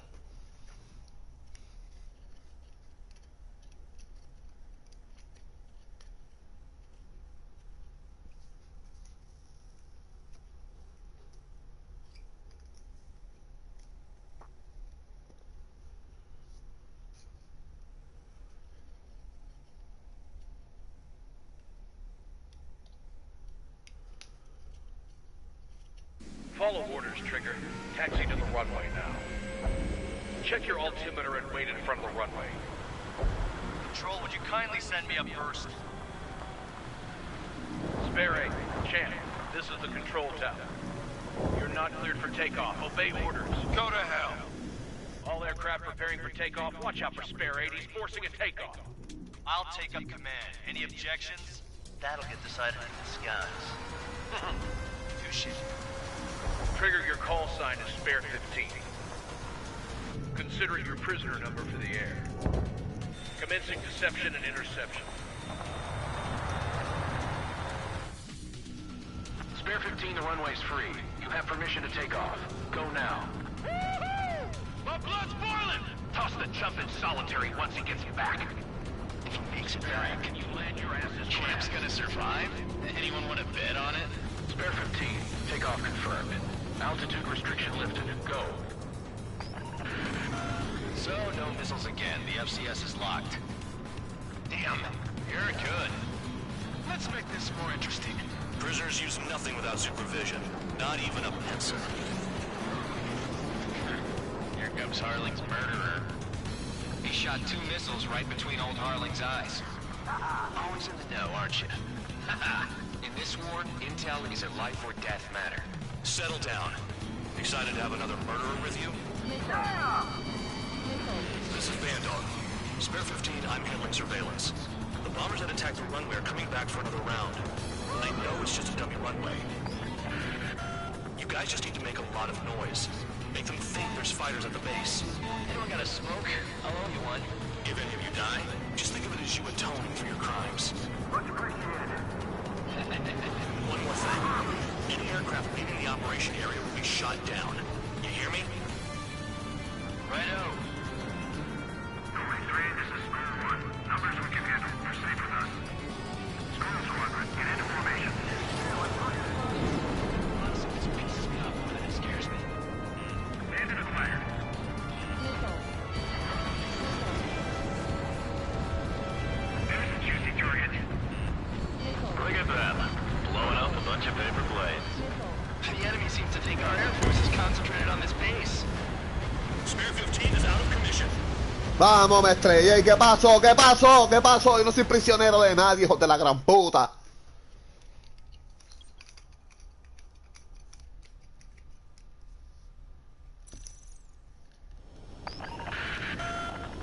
Follow orders, Trigger. Taxi to the runway now. Check your altimeter and wait in front of the runway. Control, would you kindly send me up first? CBRN, Champ, this is the control tower. You're not cleared for takeoff. Obey orders. Go to hell. All aircraft preparing for takeoff. Watch out for CBRN. He's forcing a takeoff. I'll take up command. Any objections? That'll get decided in the skies. Touche. Trigger, your call sign is Spare 15. Consider it your prisoner number for the air. Commencing deception and interception. Spare 15, the runway's free. You have permission to take off. Go now. Woohoo! My blood's boiling! Toss the chump in solitary once he gets back. If he makes it back, Can you land your asses? Champ's gonna survive? Anyone want to bet on it? Spare 15, takeoff confirmed. Altitude restriction lifted. Go. So, no missiles again. The FCS is locked. Damn, you're good. Let's make this more interesting. Prisoners use nothing without supervision. Not even a pencil. Here comes Harling's murderer. He shot 2 missiles right between old Harling's eyes. Always in the know, aren't you? In this war, intel is a life or death matter. Settle down. Excited to have another murderer with you? This is Bandog. Spare 15, I'm handling surveillance. The bombers that attacked the runway are coming back for another round. I know it's just a dummy runway. You guys just need to make a lot of noise. Make them think there's fighters at the base. Anyone got a smoke? I'll owe you one. If any of you die, just think of it as you atoning for your crimes. Much appreciated. One more thing. Any aircraft leaving the operation area will be shot down. You hear me? Righto. Only 3, this is Squall 1. Numbers we can handle. You're safe with us. Squall Squadron, get into formation. This pisses me off more than it scares me. Bandit acquired. There's a juicy target. Look at them. Blowing up a bunch of paper planes. The enemy seems to think our Air Force is concentrated on this base. Spare 15 is out of commission. Vamos, me estrellé. ¿Qué pasó? ¿Qué pasó? ¿Qué pasó? Yo no soy prisionero de nadie, hijo de la gran puta.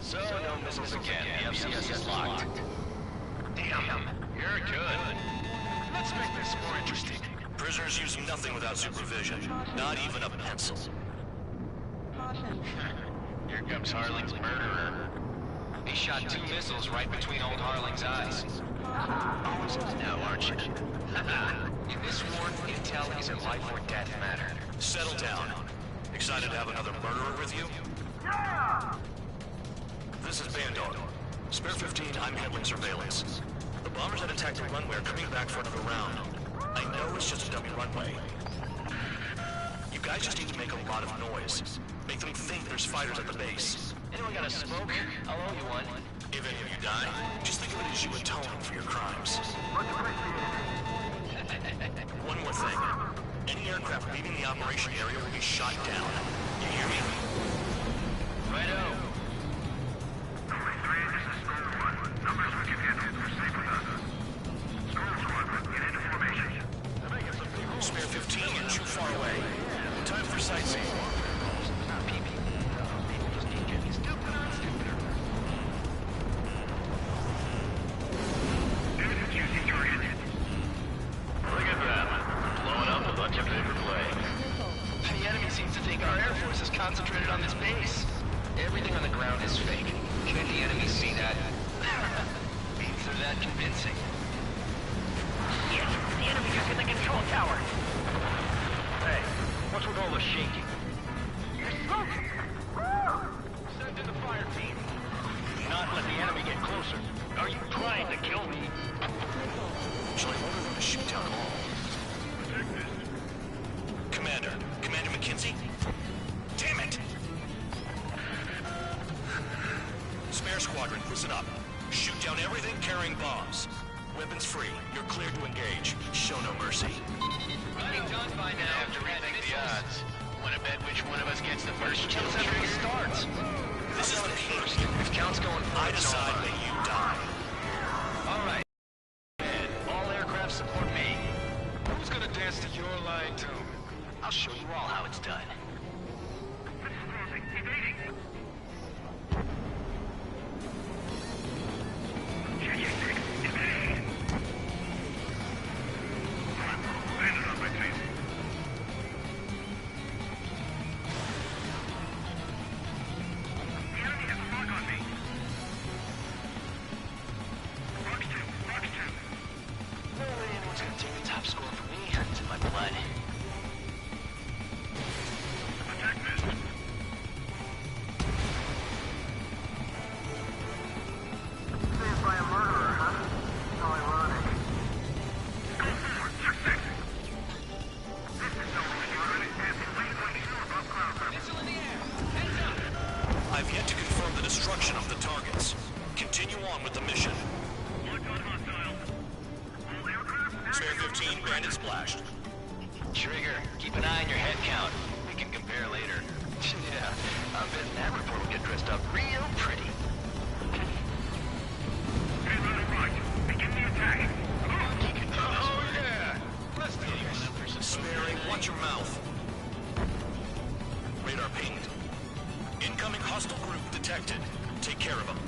So, no missiles again. The FCS is locked. Damn, you're good. Let's make this more interesting. Prisoners use nothing without supervision. Not even a pencil. Here comes Harling's murderer. He shot 2 missiles right between old Harling's eyes. Always in the know, aren't you? In this war, intel is a life or death matter. Settle down. Excited to have another murderer with you? Yeah! This is Bandog. Spare 15, I'm handling surveillance. The bombers that attacked the runway are coming back for another round. I know it's just a dummy runway. You guys just need to make a lot of noise. Make them think there's fighters at the base. Anyone got a smoke? I'll owe you one. If any of you die, just think of it as you atoning for your crimes. Much appreciated. One more thing. Any aircraft leaving the operation area will be shot down. You hear me? Righto. Only 3, this is Squall 1. Numbers we can handle. You're safe with us. Squall Squadron, get into formation. Spare 15, you're too far away. Time for sightseeing. There's a juicy target. Look at them. Blowing up a bunch of paper planes. The enemy seems to think our Air Force is concentrated on this base. Everything on the ground is fake. Can the enemy see that? Means they're that convincing. Yes, the enemy is in the control tower. Hey, what's with all the shaking? You're smoking. Send in the fire team. Do not let the enemy get closer. Are you trying to kill me? Shall I order them to shoot down all? Commander McKenzie? Damn it! Spare squadron, listen up. Shoot down everything carrying bombs. Weapons free. You're cleared to engage. Show no mercy. Being done by now. Have to rethink the odds. Wanna bet which one of us gets the first kill Kills after he trigger? starts. This is the first. If Count's going for I it, it's decide over. that you die. All right. All aircraft support me. Who's gonna dance to your line tune? I'll show you all how it's done. This is losing. Evading. Evade. Landed on my feet. The enemy has a lock on me. Fox 2. No way anyone's gonna take the top score from me. It's in my blood. Attack missed. Saved by a murderer, huh? How ironic. Go forward. Success. This is Nova Squadron. And 3.2 above ground level. I've yet to confirm the destruction of the targets. Continue on with the mission. Lock on hostile. All aircraft. Spare 15, bandit splashed. Trigger, keep an eye on your head count. We can compare later. Yeah, I bet that report will get dressed up real pretty. Stand by the right. Begin the attack. Oh yeah! Let's do this. Sparing, watch your mouth. Radar pinged. Incoming hostile group detected. Take care of them.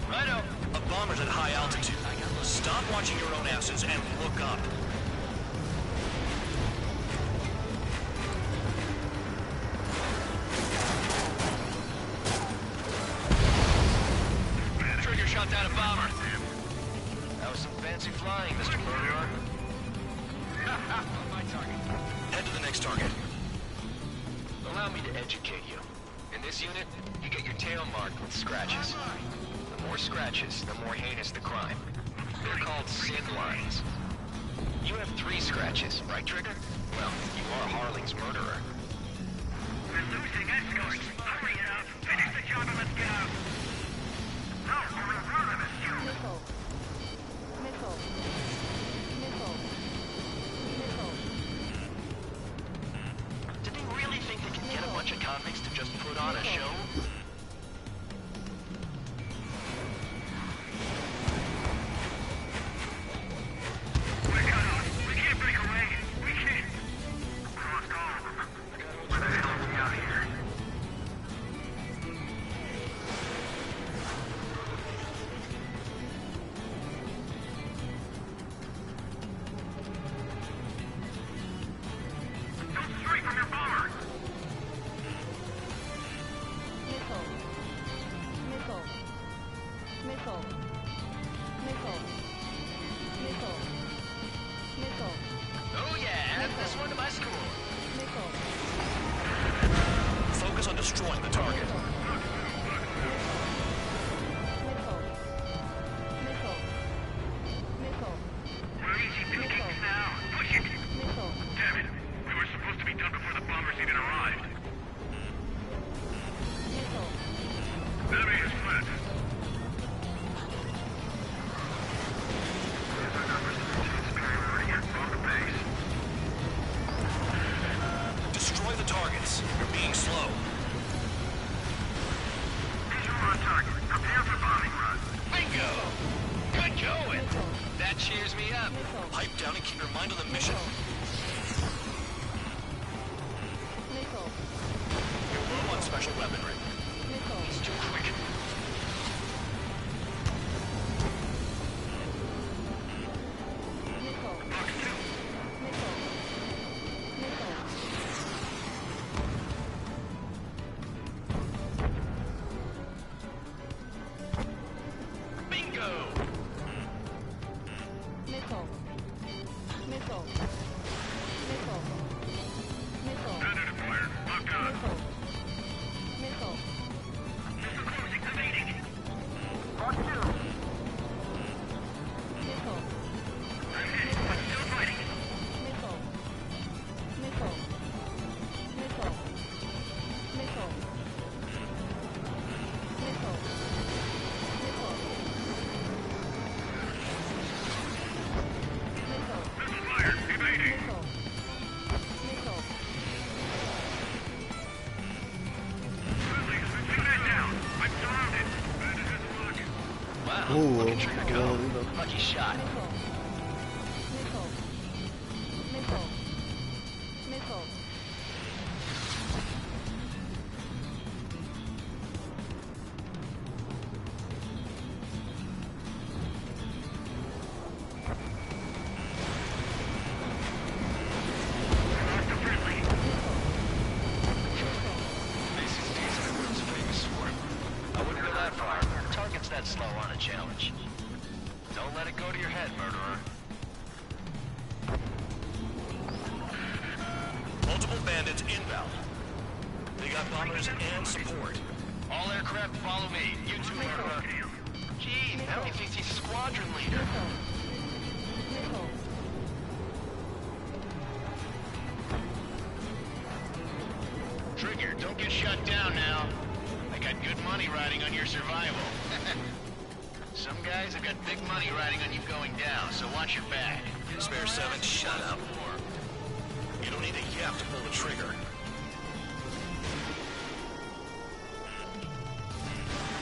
Righto. A bomber's at high altitude. Stop watching your own asses and look up. Mr. Murderer. My target. Head to the next target. Allow me to educate you. In this unit, you get your tail marked with scratches. The more scratches, the more heinous the crime. They're called sin lines. You have 3 scratches, right, Trigger? Well, you are Harling's murderer. We're losing escorts. Hurry it up. Finish the job and let's get out. No, we're in front of it. Missile. Missile. Missile. Missile. Did they really think they could get a bunch of convicts to just put on a show? We're cut off. We can't break away. We can't. Lost all of them. Where the hell are we out here? Don't stray from your bomber. Missile. Missile. Missile. Missile. Missile. Missile. Oh yeah, add this one to my score. Missile. Focus on destroying the target. Missile. Missile. Missile. We're easy pickings now. Push it. Missile. Damn it. We were supposed to be done before the bombers even arrived. Missile. Enemy is flat. Here's our numbers. Superiority. On the base. Destroy the targets. You're being slow. Visual on target. Prepare for bombing run. Bingo! Good going! That cheers me up. Pipe down and keep your mind on the mission. Missile. You're low on special weaponry. Missile. He's too quick. Missile. Box 2. Missile. Missile. Bingo! Missile. Missile. Missile. Missile. Standard acquired. Locked on. Missile. Missile. Missile closing. Evading. Box 2. Missile. I'm hit, but still fighting. Missile. Missile. Missile. Missile. Missile. Missile. Missile. Missile fired. Evading. Missile. Missile. Friendly. Shoot that down. I'm surrounded. Bandit has a lock. Wow, look at Trigger go. Lucky shot. Missile. Missile. Missile. Missile. Lost a friendly. This is decent. What's famous for? I wouldn't go that far. Target's that slow on a challenge. Don't let it go to your head, murderer. Multiple bandits inbound. They got bombers and support. All aircraft follow me. You two, murderer. Gee, now he thinks he's a squadron leader. Missile. Trigger, don't get shut down now. I got good money riding on your survival. Some guys have got big money riding on you going down, so watch your back. Spare 7, shut up. You don't need a yap to pull the trigger.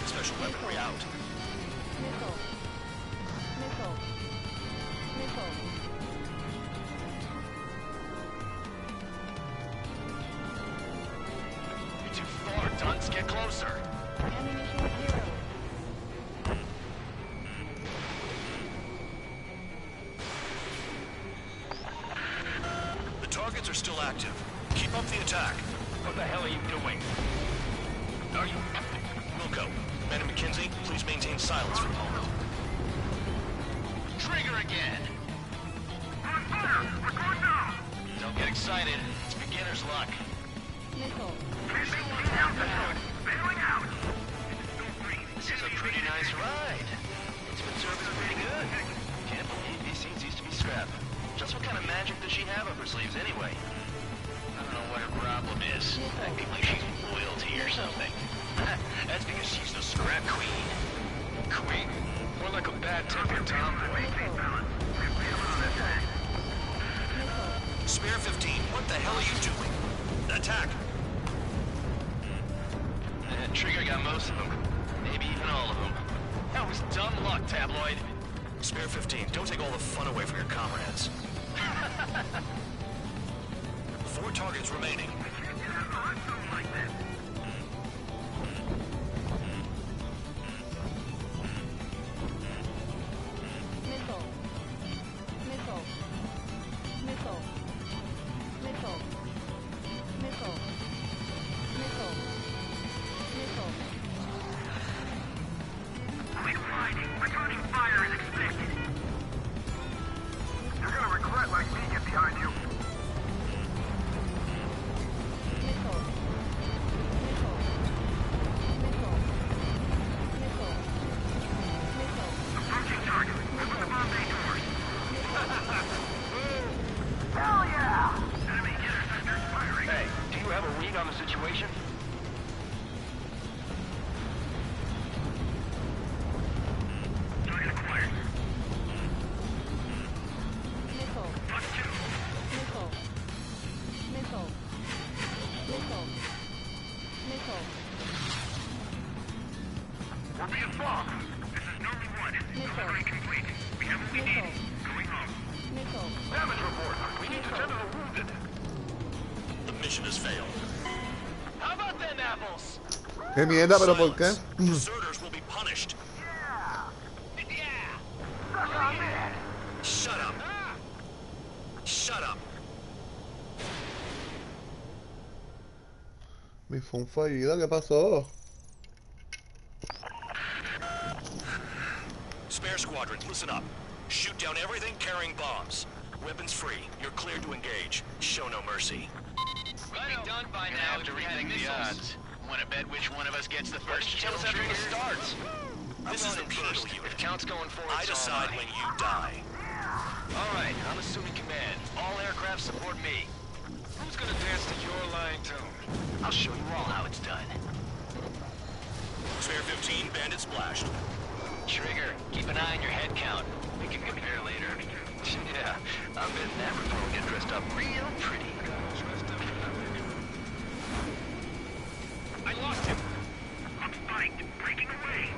Special weaponry out. Missile. Missile. Missile. You're too far, dunce. Get closer. Ammunition 0. The targets are still active. Keep up the attack. What the hell are you doing? Are you... Wilco, Man and McKenzie, please maintain silence for the moment. Trigger again! Don't get excited. It's beginner's luck. Missile. This is a pretty nice ride. It's been serviced pretty good. Can't believe these scenes used to be scrap. Just what kind of magic does she have up her sleeves anyway? I don't know what her problem is. Acting like she's royalty or something. That's because she's the scrap queen. Queen? More like a bad-tempered tomboy. Spare 15, what the hell are you doing? Attack! Trigger got most of them. Maybe even all of them. That was dumb luck, Tabloid. Spare 15, don't take all the fun away from your comrades. 4 targets remaining. Missile. Missile. Missile. Missile. Missile. Missile. Missile. Returning fire is expected. You're gonna regret letting me get behind you. Missile. Missile. Missile. Missile. Missile. Approaching target. Open the bomb bay doors. Hell yeah! Enemy interceptors firing. Hey, do you have a read on the situation? Target acquired. Missile. +2. Missile. Missile. Missile. Missile. We're being bombed. This is Norman 1. Delivery complete. We have what we need. Going home. Missile. Damage report. We need to tend to the wounded. The mission has failed. How about them apples? ¿Qué mierda? ¿Pero por qué? Deserters will be punished. Yeah! Shut up. Shut up. Mi fue un fallido, ¿qué pasó? Spare squadron, listen up. Shoot down everything carrying bombs. Weapons free. You're cleared to engage. Show no mercy. Right done by now to rethink the odds. Want to bet which one of us gets the first kill after it starts? This is the penal unit. If count's going forward, I decide when you die. All right, I'm assuming command. All aircraft support me. Who's gonna dance to your line tune? I'll show you all how it's done. Spare 15, bandit splashed. Trigger, keep an eye on your head count. We can compare later. Yeah, I'm betting that we're gonna get dressed up real pretty. I lost him. I'm spiked. Breaking away.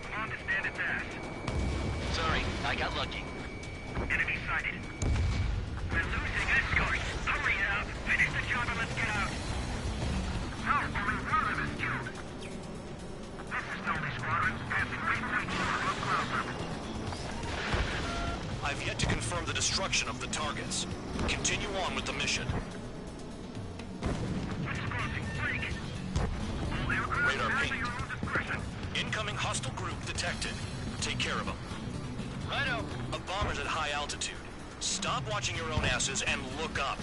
Come on to stand it fast. Sorry, I got lucky. Enemy sighted. We're losing escort. Hurry up. Finish the job and let's get out. No, only one of us killed. This is Dolby Squadron. Passing 3.2 above ground level. I've yet to confirm the destruction of the targets. Continue on with the mission. Radar pinged. Incoming hostile group detected. Take care of them. Righto. A bomber's at high altitude. Stop watching your own asses and look up.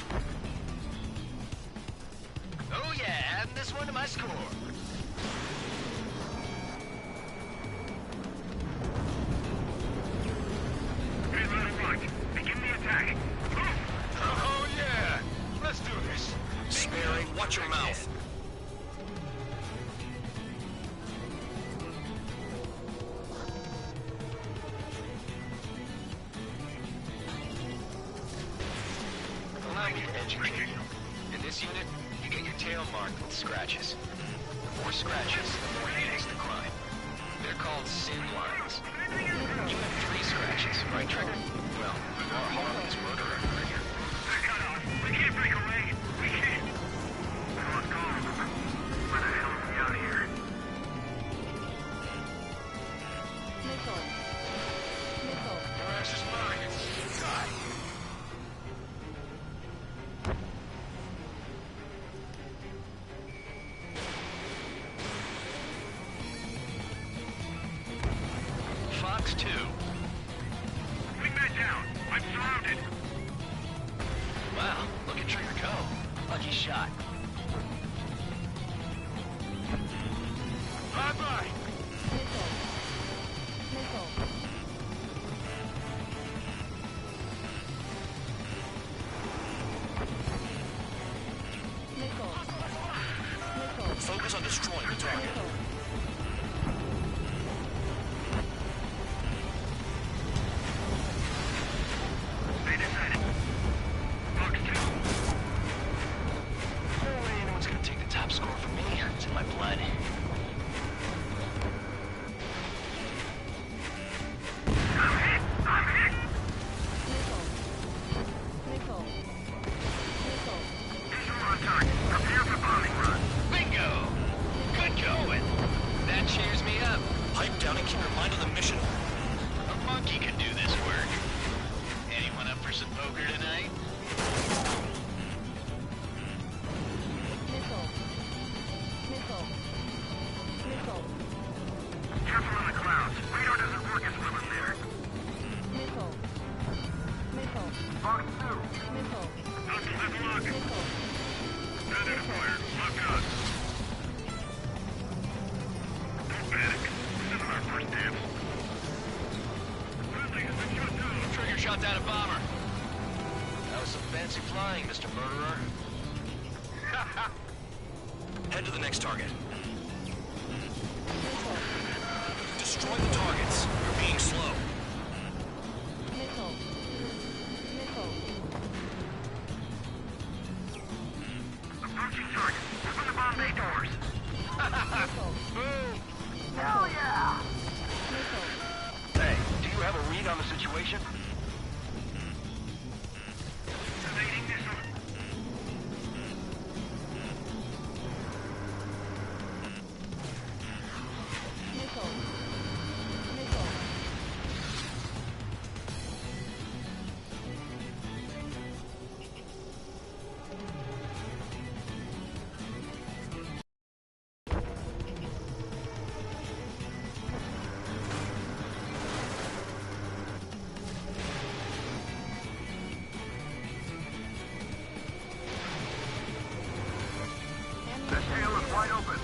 Oh yeah, adding this one to my score. Begin the attack. Oh yeah, let's do this. Sperry, watch your mouth. Allow me to educate you. In this unit, you get your tail marked with scratches. The more scratches, the more heinous the crime. They're called sin lines. You have 3 scratches, right, Trigger? Well, you are Harley's murderer. They're cut off. We can't break away. We can't. Come on, go. Where the hell are we out here? Missile. Missile. Your ass is mine. God. Fox 2. shot. Bye-bye. Focus on destroying the target. They decided. Box 2. No way anyone's gonna take the top score from me. It's in my blood. I'm hit! I'm hit! Visual on target. Prepare for bombing run. Bingo! Good going. That cheers me up. Pipe down and keep your mind on the mission. A monkey can do this work. Anyone up for some poker tonight? Careful on the clouds. Radar doesn't work as well in there. Box 2. Hostile have a lock. Standard fire. Lock on. Don't panic. This isn't our first dance. Friendly has been shut down. Trigger shot down a bomber. That was some fancy flying, Mr. Murderer. Head to the next target. Destroy the targets. You're being slow. Approaching target. Open the bomb bay doors. Boom! Hell yeah! Hey, do you have a read on the situation? Evading missile. The tail is wide open.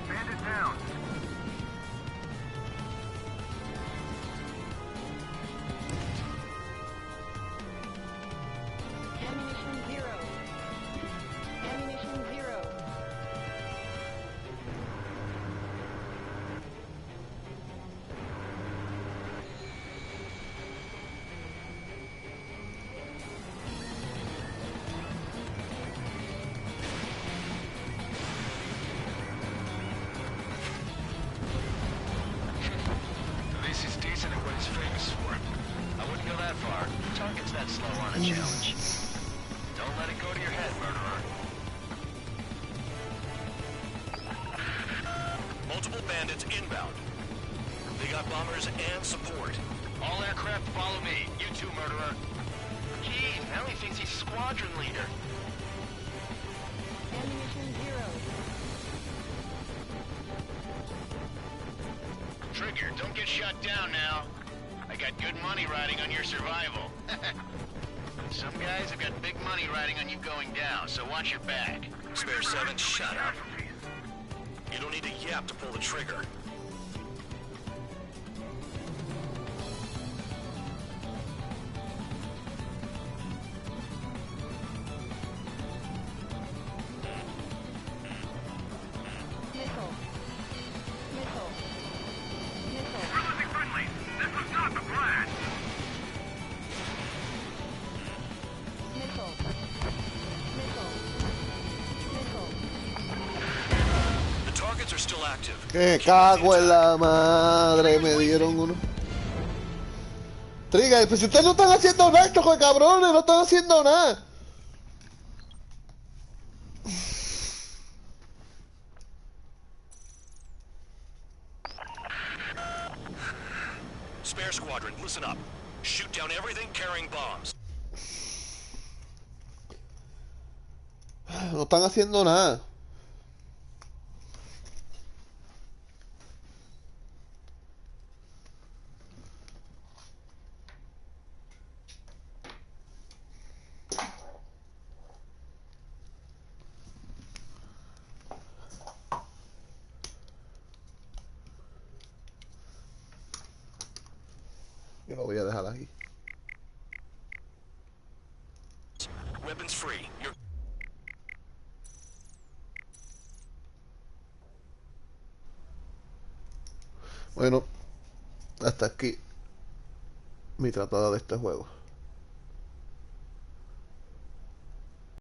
Bandit down. Ammunition zero. Ammunition zero. This is decent at what he's famous for. I wouldn't go that far. Target's that slow on a challenge. Don't let it go to your head, murderer. Multiple bandits inbound. They got bombers and support. All aircraft follow me. You too, murderer. Geez, now he thinks he's squadron leader. Ammunition zero. Trigger, don't get shut down now. I got good money riding on your survival. Some guys have got big money riding on you going down, so watch your back. Spare 7, shut up. You don't need to yap to pull the trigger. We're losing friendly. This was not the plan. The targets are still active. ¡Qué cago en la madre! Me dieron uno. Trigger, pues si ustedes no están haciendo nada, estos cabrones, no están haciendo nada. Spare squadron, listen up. Shoot down everything carrying bombs. No están haciendo nada. Yo lo voy a dejar aquí. Weapons free. Bueno, hasta aquí mi tratada de este juego.